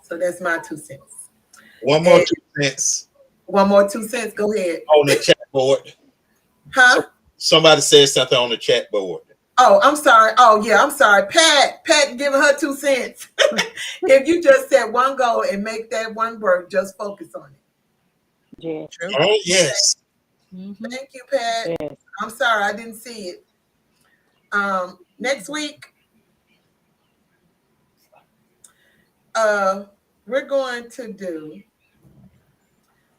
So that's my 2 cents. One more And 2 cents one more 2 cents. Go ahead. on the chat board. Huh? Somebody said something on the chat board. Oh, I'm sorry. Oh, yeah, I'm sorry. Pat giving her 2 cents. If you just set one goal and make that one work, just focus on it. Yes. True. Oh, yes. Thank you, Pat. Yes. I'm sorry, I didn't see it. Next week, uh, we're going to do,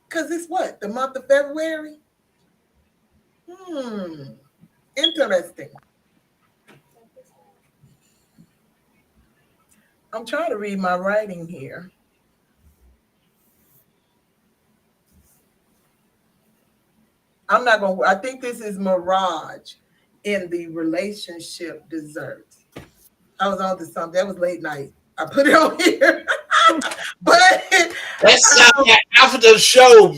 because it's what, the month of February? Interesting. I'm trying to read my writing here. I'm not going to, I think this is Mirage in the relationship dessert. I was on to something. That was late night. I put it on here. But That's like after the show.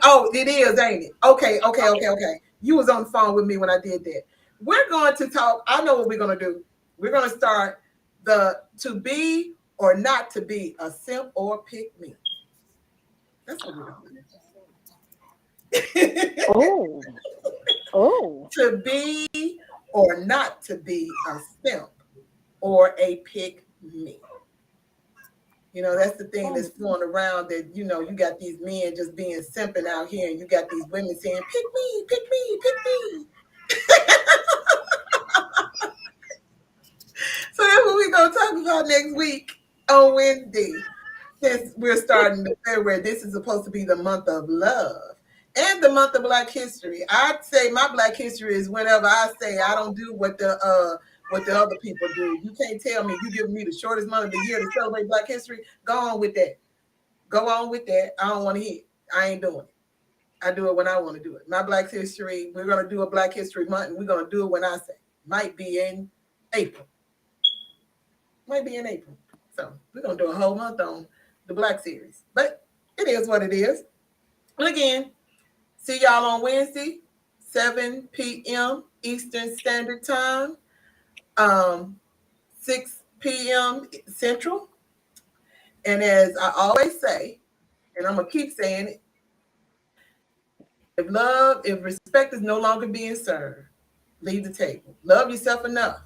oh, it is, ain't it? Okay. You was on the phone with me when I did that. We're going to talk. I know what we're going to do. We're going to start the to be or not to be a simp or pick me. That's what we're going to do. Oh. Oh. To be or not to be a simp or a pick me. You know, that's the thing that's going around that, you know, you got these men just being simping out here and you got these women saying, pick me, pick me, pick me. So that's what we're going to talk about next week on Wednesday. Since we're starting the February, this is supposed to be the month of love and the month of Black History. I'd say my Black History is whenever I say I don't do what the other people do. You can't tell me you giving me the shortest month of the year to celebrate Black History. Go on with that. Go on with that. I don't want to hear it. I ain't doing it. I do it when I want to do it. My Black History, we're going to do a Black History Month, and we're going to do it when I say. Might be in April. Might be in April. So we're going to do a whole month on the Black series. But it is what it is. And again, see y'all on Wednesday, 7 p.m. Eastern Standard Time, 6 p.m. Central. And as I always say, and I'm going to keep saying it, if respect is no longer being served, leave the table. Love yourself enough.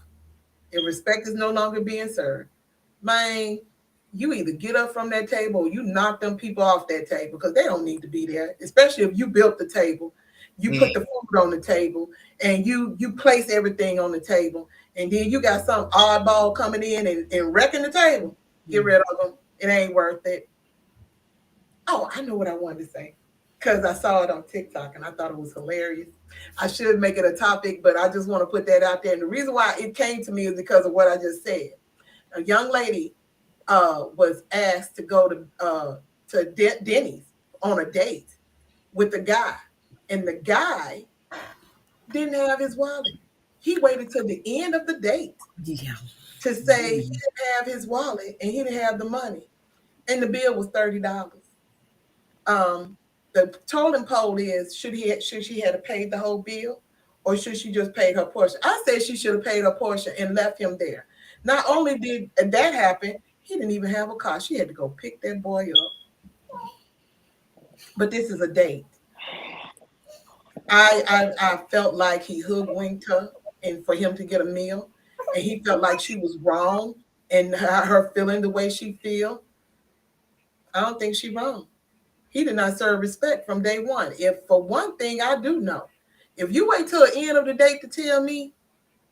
If respect is no longer being served, man, you either get up from that table or you knock them people off that table because they don't need to be there, especially if you built the table, you put the food on the table, and you place everything on the table, and then you got some oddball coming in and wrecking the table. Get rid of them. It ain't worth it. Oh, I know what I wanted to say. because I saw it on TikTok and I thought it was hilarious. I should make it a topic, but I just want to put that out there. And the reason why it came to me is because of what I just said. A young lady was asked to go to Denny's on a date with a guy, and the guy didn't have his wallet. He waited till the end of the date Yeah. to say he didn't have his wallet and he didn't have the money, and the bill was $30. Um, the tolling poll is should she have paid the whole bill, or should she just pay her portion? I said she should have paid her portion and left him there. Not only did that happen, he didn't even have a car. She had to go pick that boy up. But this is a date. I felt like he hoodwinked her, and for him to get a meal, and he felt like she was wrong, and her feeling the way she feel. I don't think she wrong. He did not serve respect from day one. If for one thing I do know, if you wait till the end of the date to tell me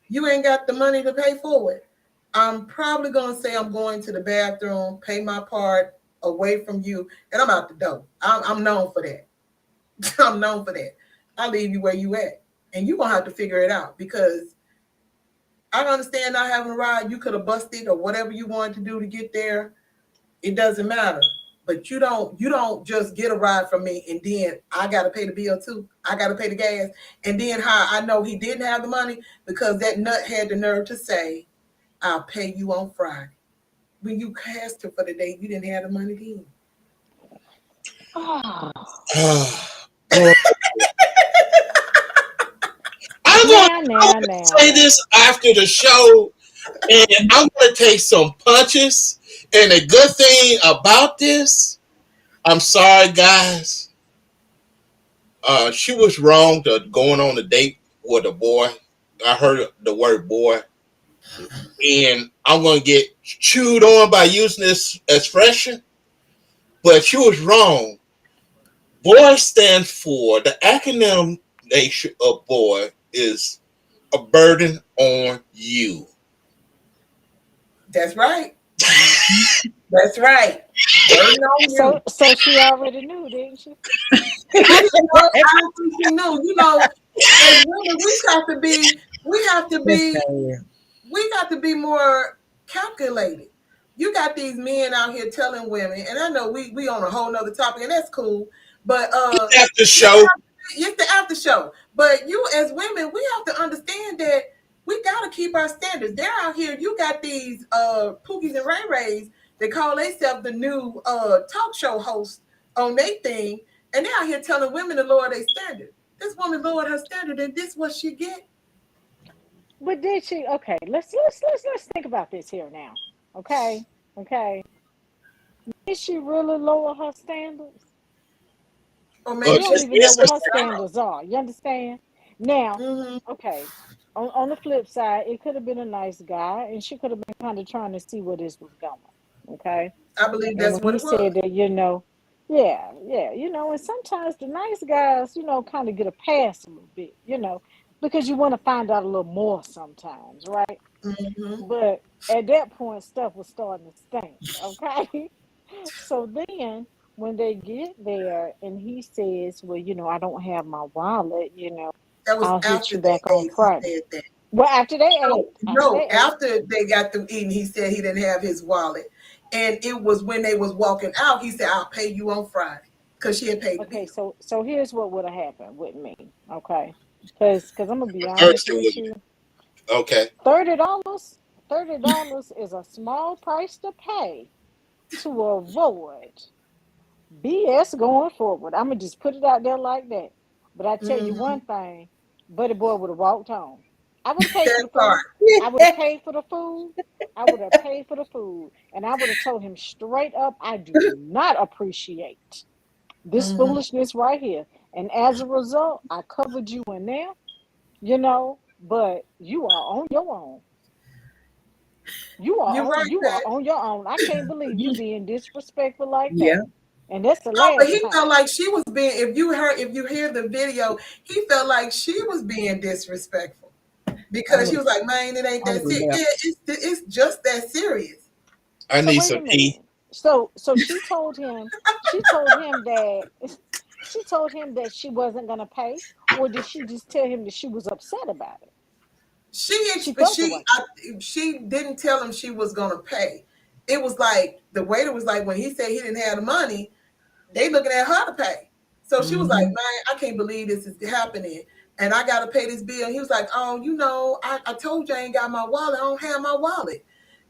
you ain't got the money to pay for it, I'm probably gonna say I'm going to the bathroom, pay my part away from you, and I'm out the door. I'm known for that. I'm known for that. I leave you where you at, and you gonna have to figure it out because I understand not having a ride. You could have busted or whatever you wanted to do to get there. It doesn't matter. But you don't just get a ride from me and then I gotta pay the bill too. I gotta pay the gas. And then how I know he didn't have the money because that nut had the nerve to say, I'll pay you on Friday. When you asked her for the date, you didn't have the money then. Oh, Boy, I'm going now, to say this after the show, and I'm going to take some punches. And the good thing about this, I'm sorry, guys. She was wrong to going on a date with a boy. I heard the word boy, and I'm going to get chewed on by using this expression, but she was wrong. Boy stands for the acronym nation of boy is a burden on you. That's right. That's right. Burden on you. so she already knew, didn't she? I don't think she knew. As women, That's sad. we got to be more calculated. You got these men out here telling women, and I know we on a whole nother topic, and that's cool. But After show, it's the after show. But you as women, we have to understand that we gotta keep our standards. They're out here. You got these Pookies and Ray Rays. They call themselves the new talk show hosts on their thing, and they're out here telling women to lower their standard. This woman lowered her standard, and this what she get. But did she? Okay, let's think about this here now. Okay, okay. Did she really lower her standards? Or We maybe she don't just even know yes, what her standards are. You understand? Now, mm-hmm. okay. On the flip side, it could have been a nice guy, and she could have been kind of trying to see where this was going. Okay. I believe And that's when what he it was. said that, yeah, and sometimes the nice guys, kind of get a pass a little bit, because you want to find out a little more sometimes, right? Mm-hmm. But at that point, stuff was starting to stink, okay? So then when they get there and he says, well, I don't have my wallet, That was I'll hit after you they back on ate. He Friday. said that. Well, after they ate, No, after they got through eating, he said he didn't have his wallet, and it was when they was walking out. He said, "I'll pay you on Friday," because she had paid the okay, bill. so here's what would have happened with me, okay? Because I'm gonna be honest mercy with with me. you. Okay. $30 is a small price to pay to avoid BS going forward. I'm gonna just put it out there like that. But I tell you Mm-hmm. one thing, Buddy Boy would have walked home. I would have paid for That the part. food. I would have paid for the food. I would have paid for the food. And I would have told him straight up, I do not appreciate this Mm-hmm. foolishness right here. And as a result, I covered you in there, but you are on your own. You're right, You are Pat. on your own. I can't believe you being disrespectful like that. Yeah. And that's the No, but last he felt time. like she was being. If you hear the video, he felt like she was being disrespectful I because she would was like, "Man, it ain't I that would have serious. left. Yeah, it's just that serious." I So need wait some a tea. minute. So she told him that she told him that she wasn't going to pay, or did she just tell him that she was upset about it? She felt the way. She didn't tell him she was gonna pay. It was like the waiter was like when he said he didn't have the money, they looking at her to pay. So she was like, Mm-hmm. "Man, I can't believe this is happening, and I got to pay this bill." And he was like, "Oh, I told you I ain't got my wallet. I don't have my wallet."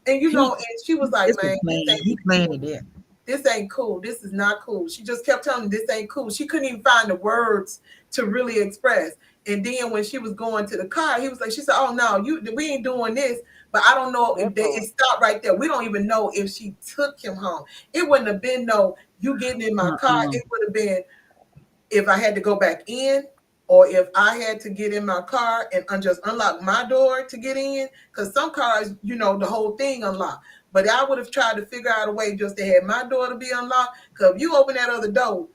And He and she was like, this was "Man, this planned. He ain't planned cool. it there. This ain't cool. This is not cool." She just kept telling me this ain't cool. She couldn't even find the words to really express. And then when she was going to the car, he was like, she said, "Oh no, we ain't doing this." But I don't know if That part. it stopped right there. We don't even know if she took him home. It wouldn't have been no, "You getting in my car." Uh-uh. It would have been if I had to go back in, or if I had to get in my car and just unlock my door to get in. Because some cars, the whole thing unlocked. But I would have tried to figure out a way just to have my door to be unlocked. Because if you open that other door,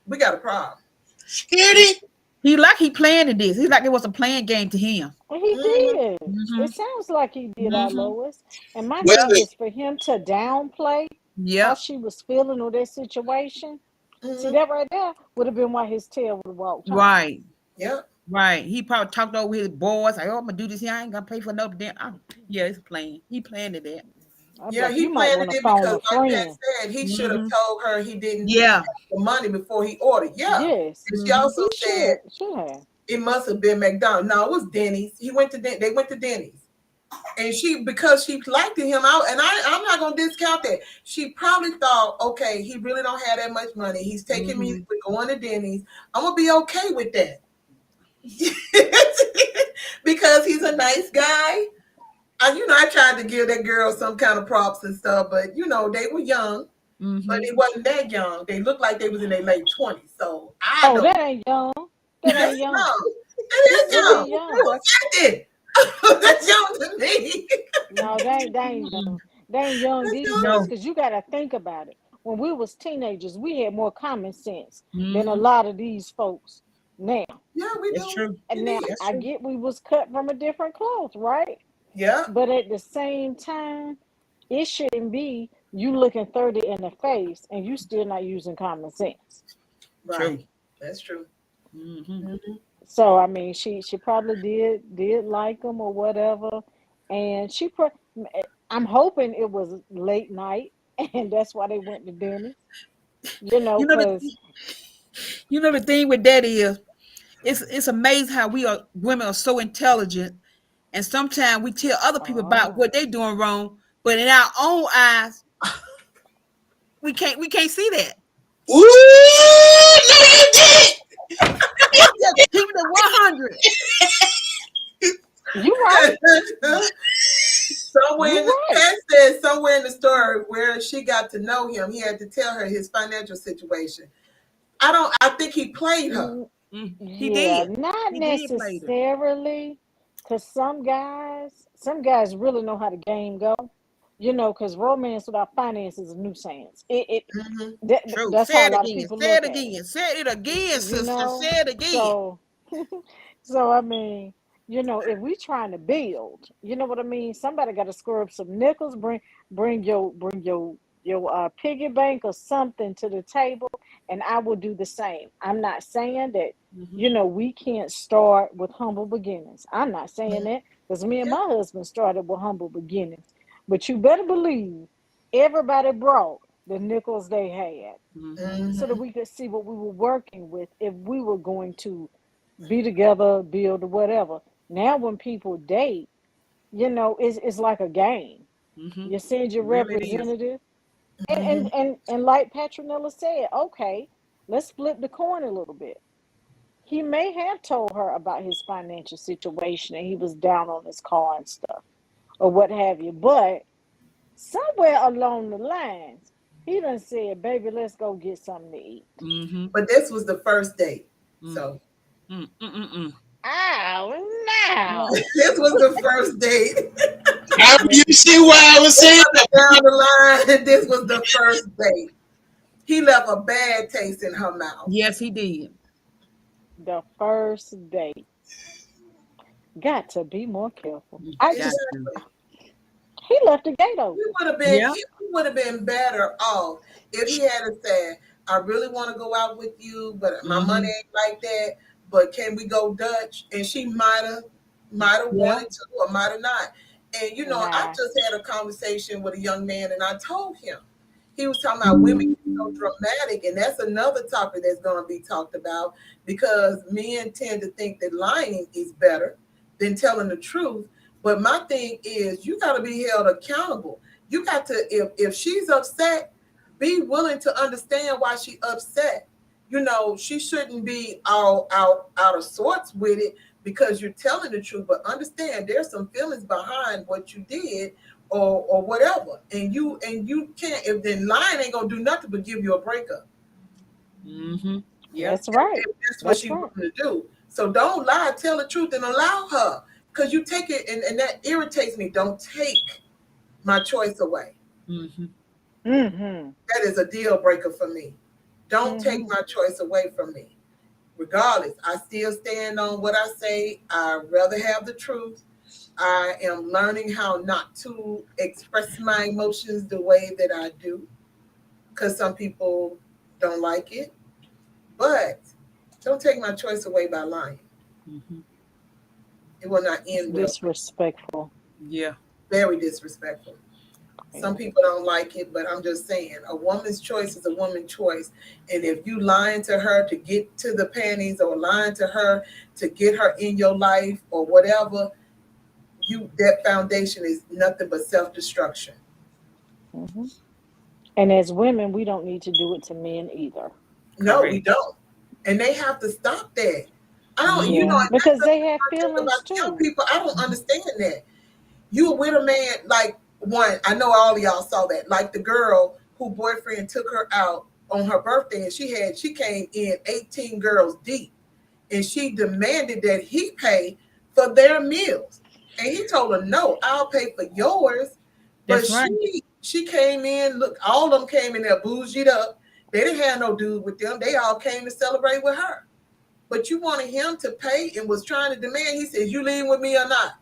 we got a problem. Security. He planned this. He's like it was a playing game to him. And he Mm-hmm. did. Mm-hmm. It sounds like he did, our Mm-hmm. Lois. And my thing Wesley, is for him to downplay how Yep. she was feeling or that situation. See, Mm-hmm. that right there would have been why his tail would have walked home. Right. Yep. Right. He probably talked over his boys. Like, oh, I'm gonna do this here. I ain't gonna pay for no damn. Yeah, it's playing. He planned it there. I'd be Yeah, like, he you might planned want to it phone because, a like Pat friend. said, he should have Mm-hmm. told her he didn't have Yeah. the money before he ordered. Yeah. Yes, And she Mm-hmm. also he said should have. it must have been McDonald's. No, it was Denny's. They went to Denny's. And because she liked him out, and I'm not gonna discount that. She probably thought, okay, he really don't have that much money. He's taking me, Mm-hmm. we're going to Denny's. I'm gonna be okay with that. Because he's a nice guy. I tried to give that girl some kind of props and stuff, but they were young, but Mm-hmm. it wasn't that young. They looked like they was in their late 20s. So I Oh, don't. that ain't young. That That's ain't young. young. It is That young. ain't Who young. said that? That's young to me. No, they ain't young. They ain't young That's these young. days No. because you got to think about it. When we was teenagers, we had more common sense than a Mm-hmm. lot of these folks now. Yeah, we That's do. true. We And now did. That's I true. get we was cut from a different cloth, right? Yeah. But at the same time, it shouldn't be you looking 30 in the face and you still not using common sense. Right. True. That's true. Mm-hmm. Mhm. So I mean, she probably did like him or whatever, and I'm hoping it was late night, and that's why they went to Dennis. You know Cause the thing with that is it's amazing how we are women are so intelligent, and sometimes we tell other people about oh what they're doing wrong, but in our own eyes we can't see that. ooh, no, you did I'm just keeping it 100. you right, Somewhere you in the right. Pat said somewhere in the story where she got to know him, he had to tell her his financial situation. I think he played her. Mm, He yeah, did. not He did play it. necessarily, cause some guys really know how the game go. Cause romance without finance is a nuisance. Hmm. True. That's Say how a it lot of again. people Say look it at it. again. Say it again, you sister. Say know it again. so so I mean, if we trying to build, you know what I mean, somebody got to score up some nickels, bring your piggy bank or something to the table, and I will do the same. I'm not saying that Mm-hmm. we can't start with humble beginnings. I'm not saying that because me and Yeah. my husband started with humble beginnings, but you better believe everybody brought the nickels they had Mm-hmm. so that Hmm. we could see what we were working with if we were going to be together, build, or whatever. Now, when people date, it's like a game. Mm-hmm. You send your Really it is. representative, and Hmm. and and and like Patronella said, okay, let's flip the coin a little bit. He may have told her about his financial situation and he was down on his car and stuff, or what have you. But somewhere along the lines, he done said, "Baby, let's go get something to eat." Mm-hmm. But this was the first date. Mm. So Mm. Mm. Oh, Mm. now. this was the first date. Now you see why I was It saying that. wasn't down the line. This was the first date. He left a bad taste in her mouth. Yes, he did. The first date. Got to be more careful. Got to. Exactly. He left the gate He open. would have been Yeah. he would have been better off if he had said, I really want to go out with you, but my money Mhm. ain't like that. But can we go Dutch? And she might have Yeah. wanted to or might have not. And I Nah. just had a conversation with a young man, and I told him he was talking about women get so dramatic, and that's another topic that's going to be talked about because men tend to think that lying is better than telling the truth. But my thing is, you got to be held accountable. You got to, if she's upset, be willing to understand why she upset. She shouldn't be all out of sorts with it because you're telling the truth, but understand there's some feelings behind what you did or whatever. And you can't, if then lying ain't gonna do nothing but give you a breakup. Mhm. Yeah. That's right. If that's what That's she right. wanted to do. So don't lie, tell the truth and allow her. Because you take it and that irritates me. Don't take my choice away. Mhm. Mm-hmm. That is a deal breaker for me. Don't take Mm-hmm. my choice away from me. Regardless, I still stand on what I say. I'd rather have the truth. I am learning how not to express my emotions the way that I do because some people don't like it. But don't take my choice away by lying. Mhm. It will not It's end well for you. disrespectful. Yeah. Very disrespectful. Some Yeah. people don't like it, but I'm just saying a woman's choice is a woman's choice. And if you lying to her to get to the panties or lying to her to get her in your life or whatever, that foundation is nothing but self-destruction. Hmm. And as women, we don't need to do it to men either. No, we Correct. don't. And they have to stop that. I don't, Yeah, Mhm. and that's because the they thing have I think feelings about young too. people. I don't Mhm. understand that. You were with a man, like one, I know all of y'all saw that, like the girl who boyfriend took her out on her birthday and she came in 18 girls deep and she demanded that he pay for their meals. And he told her, no, I'll pay for yours. But That's right. she came in, look, all of them came in there bougied up. They didn't have no dude with them. They all came to celebrate with her. But you wanted him to pay and was trying to demand. He says, you leave with me or not?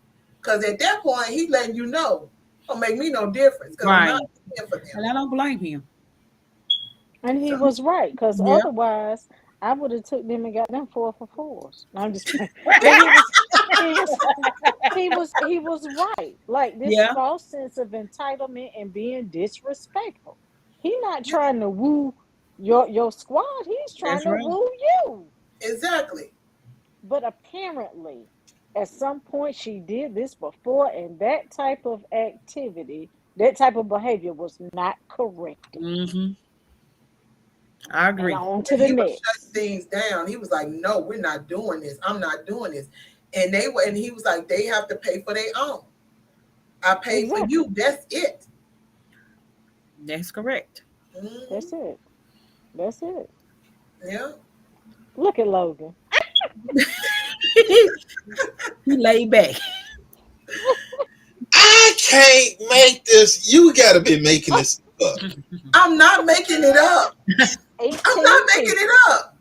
Because at that point, he letting you know, don't make me no difference because I'm not Right. paying for them. And I don't blame him. And So he was right, because Yeah. otherwise I would have took them and got them 4 for 4s. No, I'm just playing. But he was he was right. Like this Yeah. false sense of entitlement and being disrespectful. He not yeah, trying to woo your squad. He's trying That's to right. woo you. exactly. But apparently, at some point, she did this before, and that type of activity, that type of behavior was not corrected. Mhm. I And agree. on to And the he was shutting next. things down. He was like, no, we're not doing this. I'm not doing this. And he was like, they have to pay for their own. I pay for you. Exactly. That's it. That's correct. Hmm. That's it. That's it. Yeah. Look at Logan. He laid back. I can't make this. You got to be making this up. I'm not making it up. I'm not 18 making it people. up.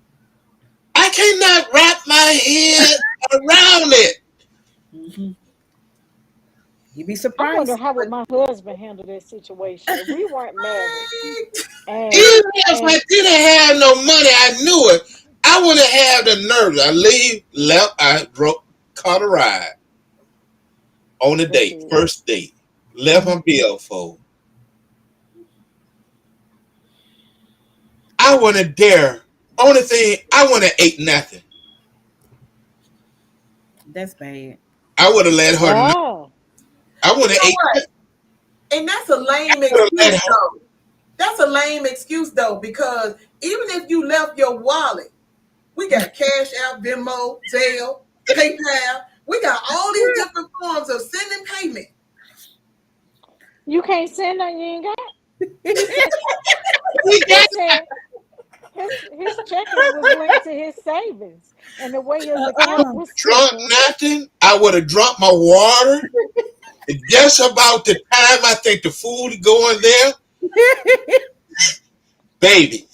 I cannot wrap my head around it. Mhm. You'd be I wonder surprised. how would But my husband handle that situation if we weren't married and Even if I and didn't have no money, I knew it. I wouldn't have the nerve. I caught a ride on a that's date, it. first date. Left Mhm. my billfold. I wouldn't dare. Only thing, I wouldn't have ate nothing. That's bad. I would have let her know. Oh, I you wouldn't have know ate what? nothing. And that's a lame I would have let excuse, her. though. That's a lame excuse, though, because even if you left your wallet, we got Cash App, Venmo, Zelle, PayPal. We got all these different forms of sending payment. you can't send nothing you ain't got. We He got said his checking was linked to his savings, and the way his account Uh-uh. was set drunk up. nothing. I would have drunk my water. Just about the time I think the food going there, baby,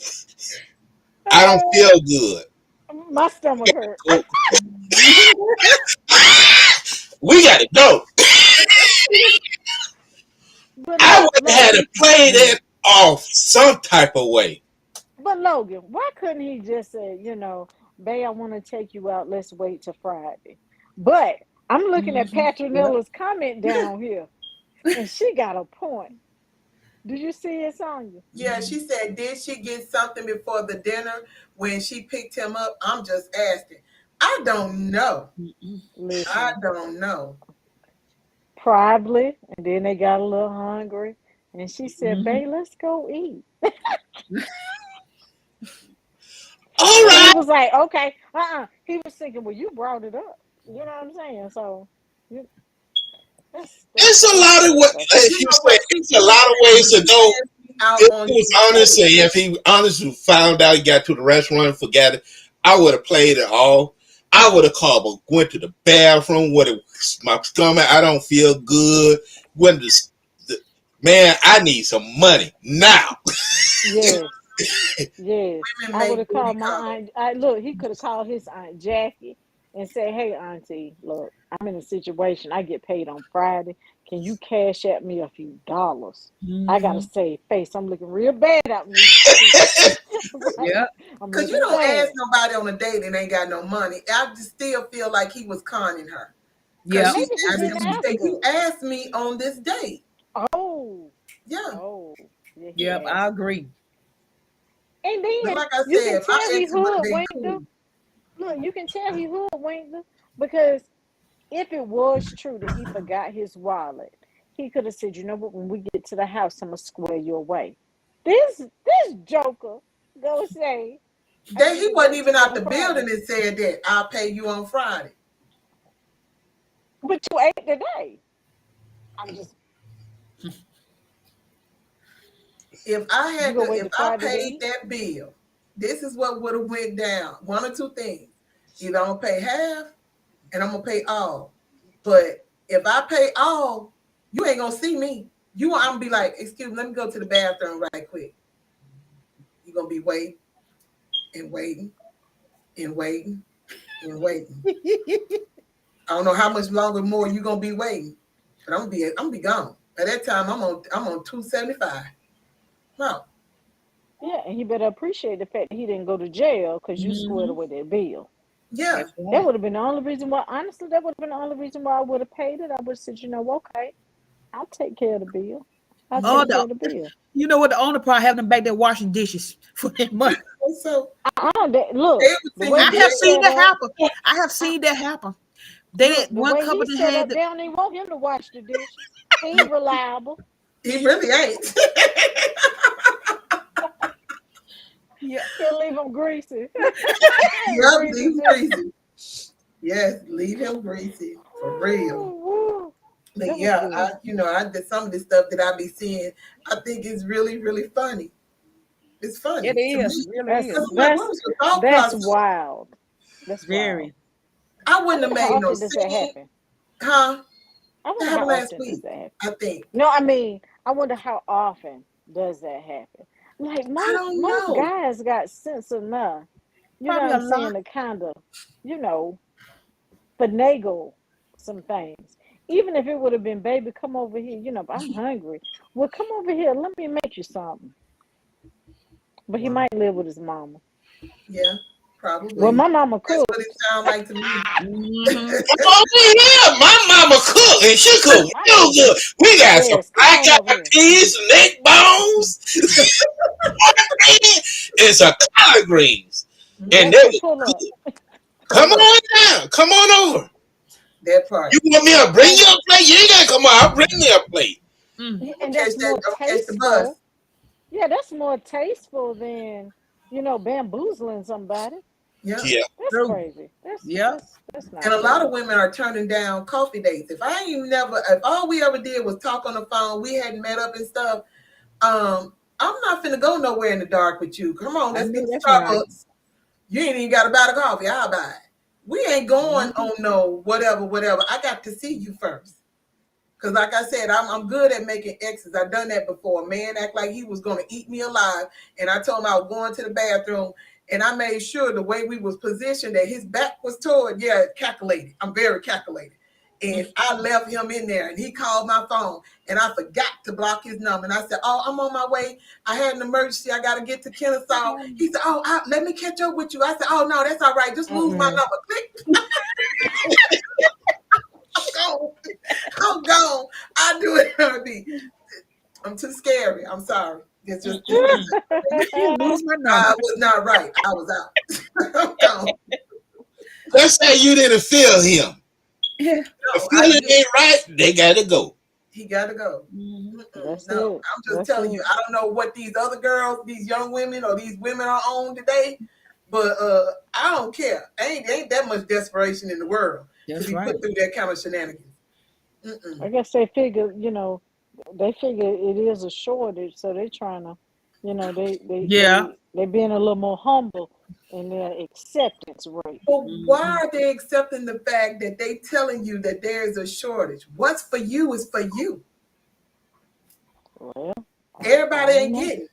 I don't feel good. My stomach hurt. We gotta go. But I look, would have had to Logan, play that off some type of way. But Logan, why couldn't he just say, babe, I want to take you out. Let's wait till Friday. But I'm looking at Yep. Patronilla's comment down here, and she got a point. Do you see it, Sonya? Yeah, she said, did she get something before the dinner when she picked him up? I'm just asking. I don't know. I Listen, don't know. probably. And then they got a little hungry. And she said, babe, let's go eat. All And he right. was like, okay, He was thinking, well, you brought it up. You know what I'm saying? So you, It's a that's lot of good. what, That's as You you know said, what? it's a lot of ways to She go. asked me out If on he was the honest, date. and if he honestly found out he got to the restaurant and forgot it, I would have played it all. I would have called, but went to the bathroom. My stomach, I don't feel good. Went to man, I need some money now. yes. Yes, Women I would make have booty called my calls. aunt. Look, he could have called his aunt Jackie and said, "Hey, auntie, look, I'm in a situation. I get paid on Friday. Can you cash at me a few dollars? I gotta save face. I'm looking real bad out in these streets. Right? Yep. I'm Because you looking don't ask bad. nobody on a date and ain't got no money. I just still feel like he was conning her. Because Yep. she Maybe he asked him, didn't she said, ask you her. asked me on this date. Oh, Yeah. oh, yeah, he Yep. I asked her. agree. And But then like I you can said, my tell he exes would have been hoodwinked her. cool. Look, you can tell he hoodwinked her because if it was true that he forgot his wallet, he could have said, "You know what? When we get to the house, I'm gonna square you away." This joker go say, "I Then need he to wasn't wait even till out on the Friday," building and said that I'll pay you on Friday. but you ate today. I'm just you gonna wait If till I Friday to paid eat? that bill, this is what would have went down. One or two things. Either I'm gonna pay half and I'm gonna pay all. But if I pay all, you ain't gonna see me. I'm gonna be like, excuse me, let me go to the bathroom right quick. You're gonna be waiting and waiting and waiting and waiting. I don't know how much longer more you're gonna be waiting, but I'm gonna be gone. By that time, I'm on 275. No, Yeah, and he better appreciate the fact that he didn't go to jail because you squared hmm away that bill. yeah, That's That right. would have been the only reason why. Honestly, that would have been the only reason why I would have paid it. I would have said, okay, I'll take care of the bill. I'll Oh, take care the of the bill. you know what? The owner probably have them back there washing dishes for that money. and so they Look, would the send way you I he have seen set that up, happen. I have seen that happen. They look, the one way he couple that set had up, the they don't even want him to wash the dishes. He ain't reliable. He really ain't. yeah. He'll leave them greasy. Yep, Greasy leave him too. greasy. Yes, leave him greasy for real. Woo. But That was yeah, good. I did some of the stuff that I be seeing. I think is really, really funny. It's It funny to is, me really That's because is. I'm like, what that's was your thought that's process? wild. That's wild. Very. I I wouldn't have wonder how made no often does that scene, happen. huh? I That wonder how happened last often does week, that happen. I think. No, I mean, I wonder how often does that happen. Like I most don't most know. guys got sense enough, you know Probably what a I'm lot. saying, to kind of, you know, finagle some things. Even if it would have been, baby, come over here, I'm hungry. Well, come over here, let me make you something. But he Wow. might live with his mama. Yeah, Well, probably. my mama That's what it cooks. sounds like to me. Hmm Oh yeah, my mama cook and she cook My real ass, good. We got some yes, come black on over eyed here. peas, neck bones, and some collard greens, and Mhm. they That's a was pull up. good. Come Pull up on down, come on over. that You part. want me to bring And you a plate? You ain't gotta come on. I'll bring you a plate. Mm. I'm gonna and catch that's that. more I'm gonna catch the bus. tasteful. Yeah, that's more tasteful than, bamboozling somebody. Yeah. Yeah, That's True. crazy. That's Yep. that's that's And not a lot of cool. women are turning down coffee dates. If all we ever did was talk on the phone, we hadn't met up and stuff. I'm not finna go nowhere in the dark with you. Come on, I let's know get to that's right. Starbucks. You ain't even got to buy the coffee. I'll buy it. We ain't going Mhm. on no whatever, whatever. I got to see you first. Cause like I said, I'm good at making exes. I've done that before. A man act like he was gonna eat me alive, and I told him I was going to the bathroom, and I made sure the way we was positioned that his back was toward. Yeah, calculated. I'm very calculated. And I left him in there, and he called my phone, and I forgot to block his number. And I said, "Oh, I'm on my way. I had an emergency. I got to get to Kennesaw." He said, "Oh, let me catch up with you." I said, "Oh no, that's all right. Just lose my number." Click. I'm gone. I'm gone. I do it, RB. I'm too scary. I'm sorry. It's just You lose my I number. was not right. I was out. I'm gone. Let's say you didn't feel him. Yeah. The No, feeling ain't right. They gotta go. he got to go. That's No, it. I'm just That's telling it. you. I don't know what these other girls, these young women, or these women are on today, but I don't care. Ain't that much desperation in the world That's to be right. put through that kind of shenanigans. I guess they figure, they figure it is a shortage, so they're trying to, Yeah. they being a little more humble in their acceptance rate. But why are they accepting the fact that they telling you that there is a shortage? What's for you is for you. Well, Everybody I don't ain't know. getting it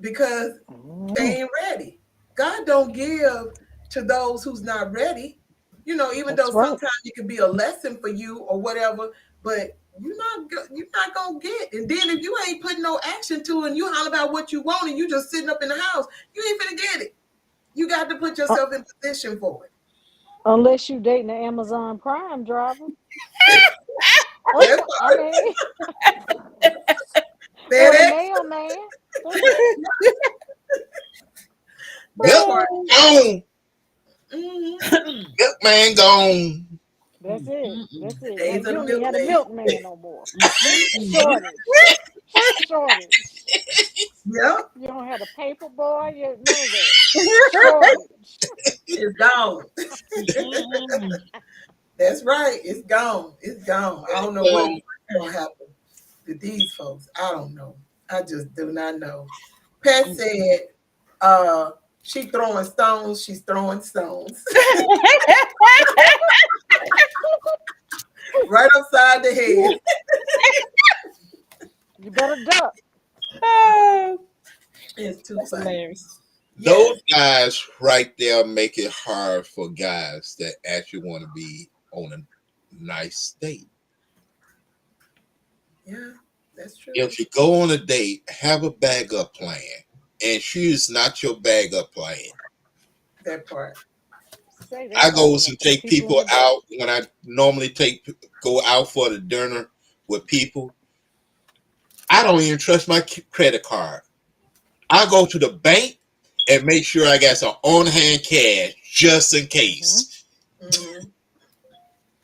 because I don't they know. ain't ready. God don't give to those who's not ready. Even though That's right. sometimes it could be a lesson for you or whatever, but you're not gonna get. And then if you ain't putting no action to it, and you holler about what you want, and you just sitting up in the house, you ain't finna get it. You got to put Uh, yourself in position for it. unless you dating an Amazon Prime driver. That I part. mean, or the FedEx. mailman. That Milk part. gone. Mm-hmm. Milkman gone. That's it. That's The it. days You of the don't even have a milkman. milkman no more. Shortage. Shortage. Yeah, You don't have a paper boy. None of that. Shortage. it's gone. Mm-mm. That's right. It's gone. It's gone. I don't know what's gonna happen to these folks. I don't know. I just do not know. Pat said, she throwing stones, she's throwing stones. Right upside the head. You better duck. Oh, It's too that's funny. hilarious. Yes. Those guys right there make it hard for guys that actually want to be on a nice date. Yeah, that's true. If you go on a date, have a backup plan and choose not your backup plan. That part. Say I that goes often and to take people people on a date. out when I normally go out for the dinner with people. I don't even trust my credit card. I go to the bank and make sure I got some on-hand cash just in case. Mhm.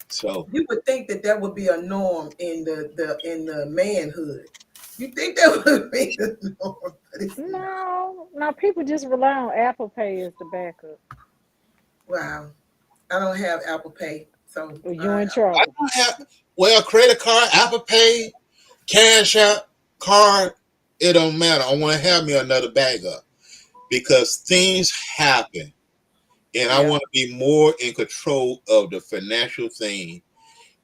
So You would think that would be a norm in the manhood. You think that would be the norm, but it's not. No, no, people just rely on Apple Pay as the backup. Wow. I don't have Apple Pay, so Or you in I trouble. don't have credit card, Apple Pay, Cash App, card. It don't matter. I want to have me another backup because things happen, and I yeah. want to be more in control of the financial thing.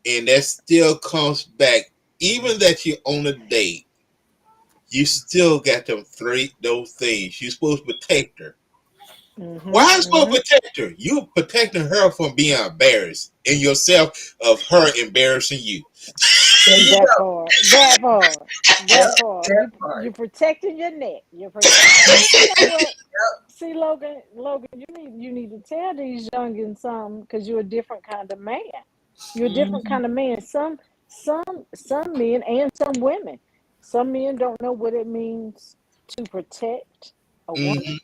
And that still comes back, even that you're on a date, you still got those things. You're supposed to protect her. Why are you supposed to protect her? You're protecting her from being embarrassed and yourself of her embarrassing you. There you That go. part. That part. Yep, That part. that You part. protecting your neck. You're protecting. You know what? See, Logan, you need to tell these youngins something because you're a different kind of man. You're a different Mhm. kind of man. Some men and some women. Some men don't know what it means to protect a woman, Mhm,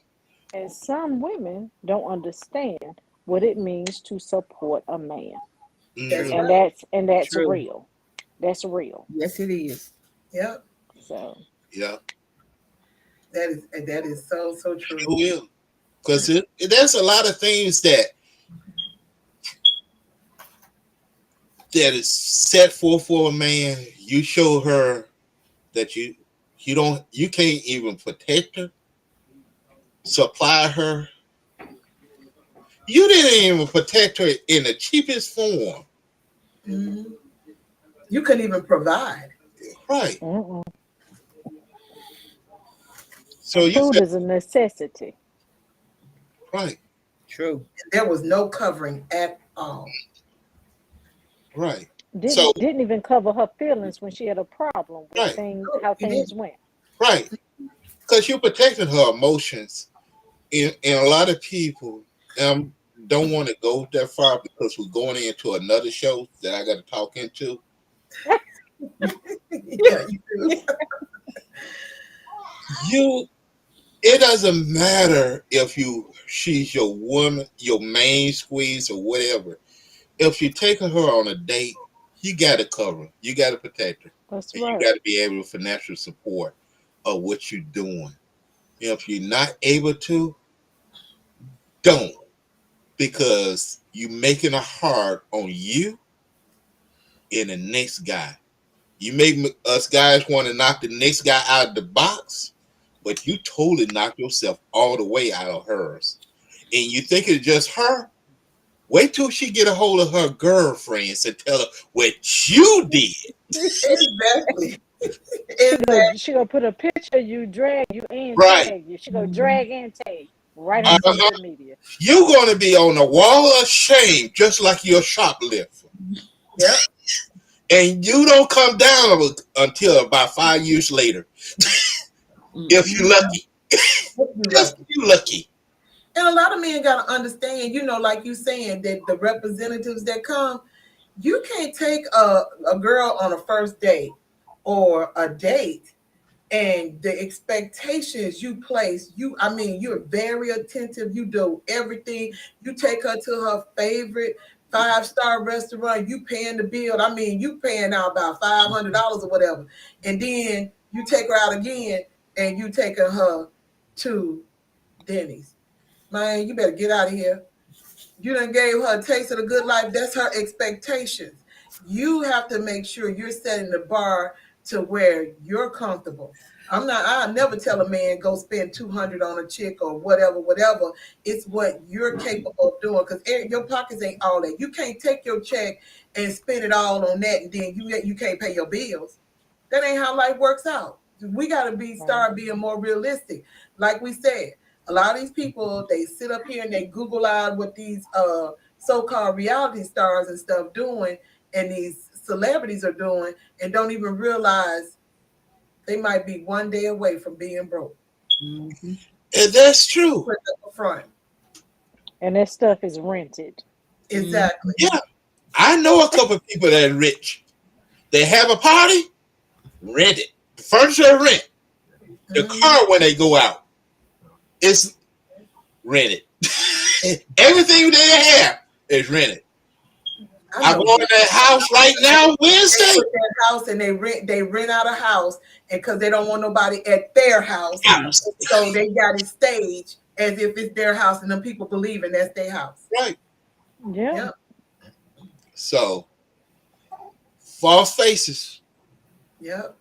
and some women don't understand what it means to support a man. That's mhm. And right. that's True. real. That's real. Yes, it is. Yep. So Yeah, That is so you true. will. Because there's a lot of things that is set forth for a man. You show her that you can't even protect her, supply her. You didn't even protect her in the cheapest form. Mhm. You couldn't even provide. Right. mm-mm. So you Food said is a necessity. right, True. There was no covering at all. right. So Didn't even cover her feelings when she had a problem with right, how You did. things went. right, because you're protecting her emotions, and a lot of people don't want to go that far because we're going into another show that I got to talk into. Yeah, you do. You, it doesn't matter if she's your woman, your main squeeze or whatever. If you're taking her on a date, you got to cover her. You got to protect her, That's and you right. got to be able to financial support of what you're doing. If you're not able to, don't, because you making it hard on you and the next guy. You make us guys want to knock the next guy out of the box, but you totally knock yourself all the way out of hers. And you think it's just her? Wait till she get a hold of her girlfriends and tell her what you did. Exactly. Exactly. She gonna put a picture of you, drag you, and Right. tag you. She gonna drag and tag right on Uh-huh. social media. You're going to be on the wall of shame just like you're a shoplifter. Yep. And you don't come down until about 5 years later. If you're lucky. You're Just lucky. you lucky. And a lot of men got to understand, like you saying, that the representatives that come, you can't take a girl on a first date or a date and the expectations you place. You're very attentive. You do everything. You take her to her favorite 5-star restaurant. You paying the bill. You paying out about $500 or whatever. And then you take her out again and you taking her to Denny's. Man, you better get out of here. You done gave her a taste of the good life. That's her expectations. You have to make sure you're setting the bar to where you're comfortable. I never tell a man go spend 200 on a chick or whatever. It's what you're capable of doing, because your pockets ain't all that. You can't take your check and spend it all on that, and then you can't pay your bills. That ain't how life works out. We got to Right. start being more realistic. Like we said, a lot of these people, they sit up here and they Google out what these so-called reality stars and stuff doing, and these celebrities are doing, and don't even realize they might be one day away from being broke. Mm-hmm. And that's true. Put it up front. And that stuff is rented. Exactly. Yeah. I know a couple of people that are rich. They have a party, rent it. The furniture rent. The car when they go out, it's rented. Everything they have is rented. I'm going to that house right now They Wednesday. put that house and they rent out a house, and because they don't want nobody at their house, so they got it staged as if it's their house, and them people believing that's their house. Right. Yeah. Yep. So false faces. Yep.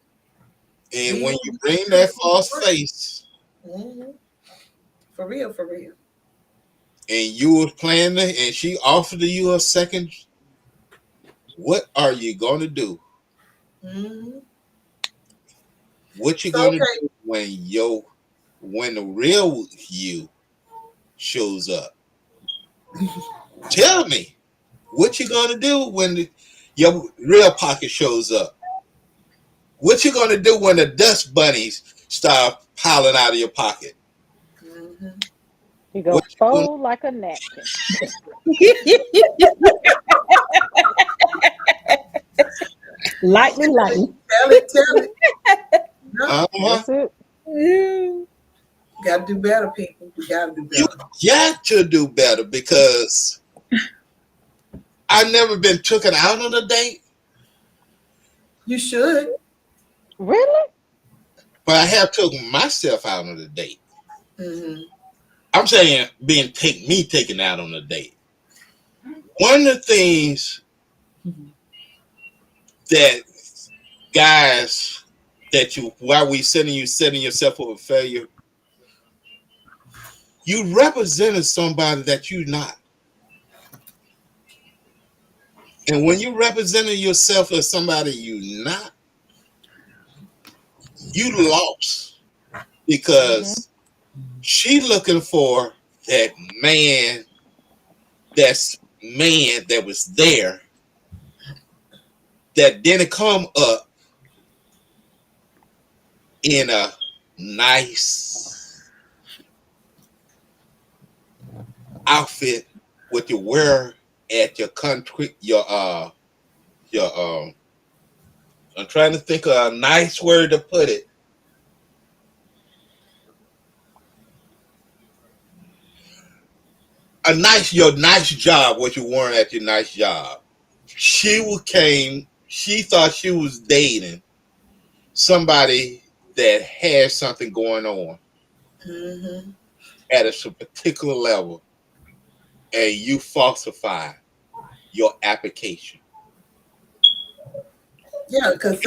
And when you bring that false face, For real, for real. and you were planning it, and she offered you a second, what are you gonna do? Mm-hmm. What you So gonna okay. do when the real you shows up? Tell me what you gonna do when your real pocket shows up. What you gonna do when the dust bunnies start piling out of your pocket? Mm-hmm. You What go you gonna fold like a napkin. Lightly, lightly. Tell it. No, uh-huh. That's it. Yeah. got to do better, people. We got to do You better. got to do better, because I've never been taken out on a date, You should. Really? but I have taken myself out on a date. Mm-hmm. I'm saying me taken out on a date. One of the things that guys that while we setting yourself up for failure, you represented somebody that you're not. And when you represented yourself as somebody you're not, you lost, Mm-hmm. because she looking for that man, that was there that didn't come up in a nice outfit what you wear at your country, your I'm trying to think of a nice word to put it. Your nice job, what you wearing at your nice job. She thought she was dating somebody that had something going on Mm-hmm. at a particular level, and you falsify your application. Yeah, because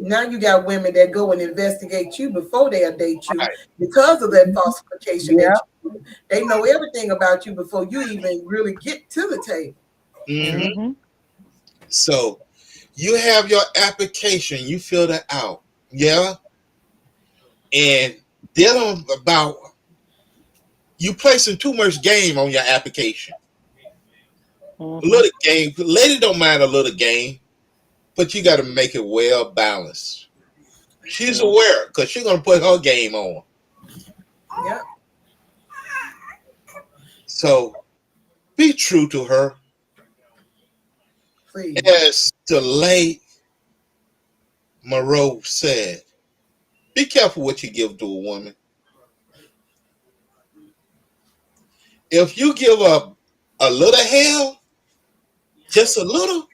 now you got women that go and investigate you before they'll date you Right. because of that falsification Yeah. that you do. They know everything about you before you even really get to the table. Mm-hmm. Mm-hmm. So you have your application, you fill that out, yeah, and dealing about you placing too much game on your application. A Mm-hmm. little game, lady don't mind a little game, but you got to make it well balanced. She's Mhm. aware because she's gonna put her game on. Yeah, So be true to her. please. As the late Moreau said, be careful what you give to a woman. If you give up a little hell, just a little,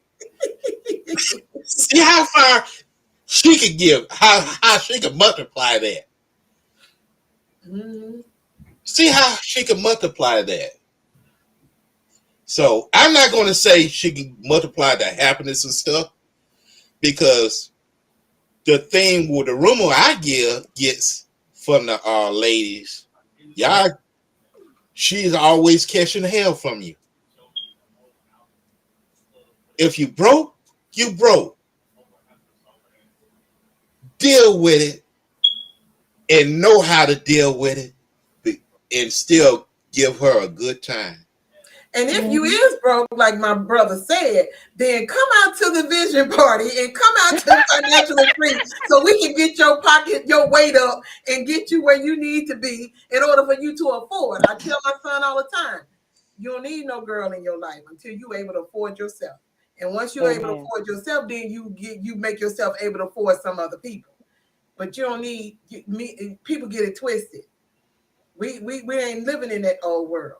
see how far she could give, how she could multiply that. Hmm. See how she could multiply that. So I'm not going to say she can multiply the happiness and stuff because the thing with the rumor I gets from the ladies, y'all, she's always catching hell from you. If you broke, you broke. Deal with it and know how to deal with it and still give her a good time. And if you Mm-hmm. is broke, like my brother said, then come out to the vision party and come out to financially free so we can get your pocket, your weight up and get you where you need to be in order for you to afford. I tell my son all the time, you don't need no girl in your life until you're able to afford yourself. And once you're able to Amen. afford yourself, then you make yourself able to afford some other people. But you don't need me. People get it twisted. We ain't living in that old world.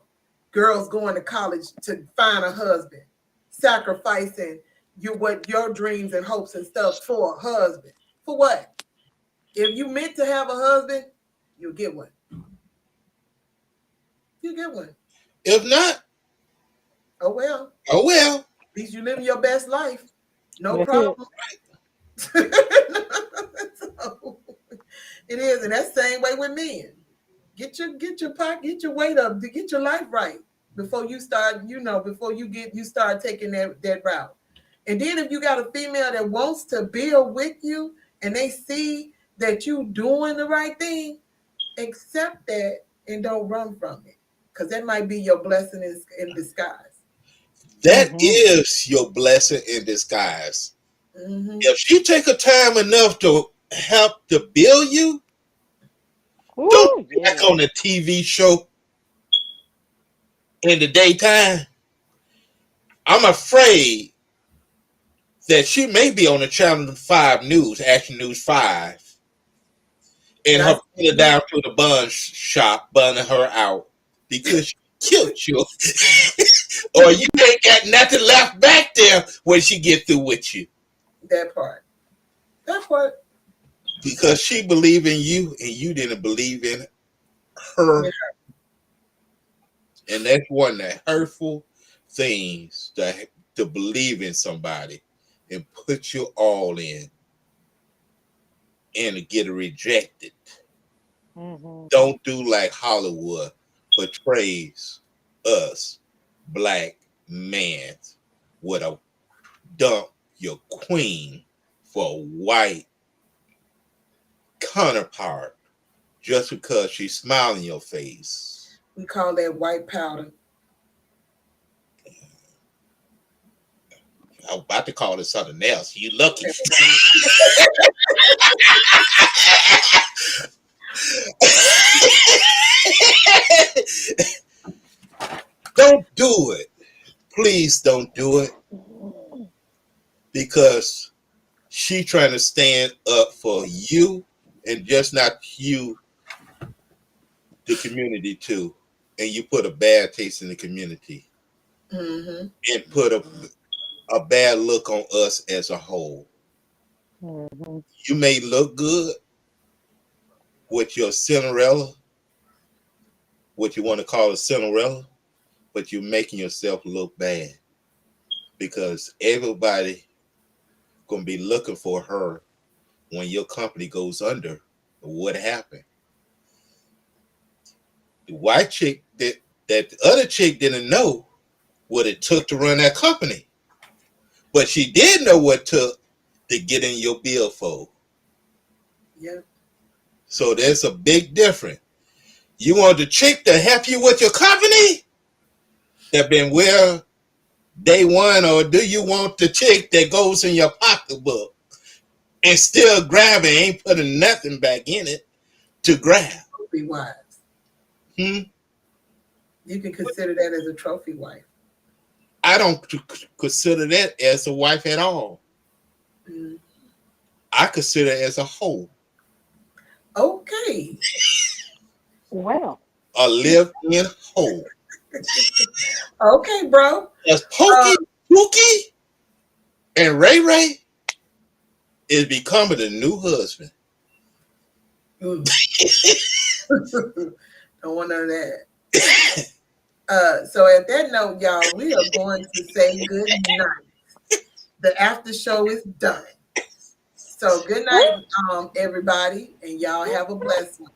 Girls going to college to find a husband, sacrificing what your dreams and hopes and stuff for a husband. For what? If you meant to have a husband, you'll get one. You get one. If not, Oh well. oh well. At least you living your best life. No That's it. problem. So, it is, and that's the same way with men. Get your pocket, get your weight up, to get your life right before you start, before you start taking that route. And then if you got a female that wants to build with you and they see that you doing the right thing, accept that and don't run from it. Because that might be your blessing in disguise. That Mm-hmm. is your blessing in disguise. Hmm. If she take a time enough to help to build you, don't Ooh, be like yeah. on a TV show in the daytime. I'm afraid that she may be on the Channel 5 News, Action News 5, And and I her put her down to the bun shop, bunning her out because she killed you. Or you ain't got nothing left back there when she get through with you. that part. That part. Because she believed in you and you didn't believe in her. Yeah. And that's one of the hurtful things to believe in somebody and put you all in and to get rejected. Mm-hmm. Don't do like Hollywood portrays us black men would have dumped your queen for a white counterpart just because she smiled in your face. We call that white powder. I was about to call it something else. You lucky. Don't do it. Please don't do it, because she trying to stand up for you, and just not you, the community too. And you put a bad taste in the community, Mm-hmm. and put a bad look on us as a whole. Mm-hmm. You may look good with your Cinderella, what you want to call a Cinderella, but you're making yourself look bad, because everybody gonna be looking for her when your company goes under. What happened? The white chick that the other chick didn't know what it took to run that company, but she did know what it took to get in your billfold. Yeah. So there's a big difference. You want the chick to help you with your company that been where day one, or do you want the chick that goes in your pocketbook and still grabbing, ain't putting nothing back in it to grab? Trophy wives. Hmm? You can consider that as a trophy wife. I don't consider that as a wife at all. Mm. I consider it as a hoe, Okay. Well, a live-in hoe. Okay, bro. As Pokey, Pookie, and Ray Ray is becoming the new husband. Mm. Don't want none of that. So at that note, y'all, we are going to say good night. The after show is done. So good night, everybody, and y'all have a blessed one.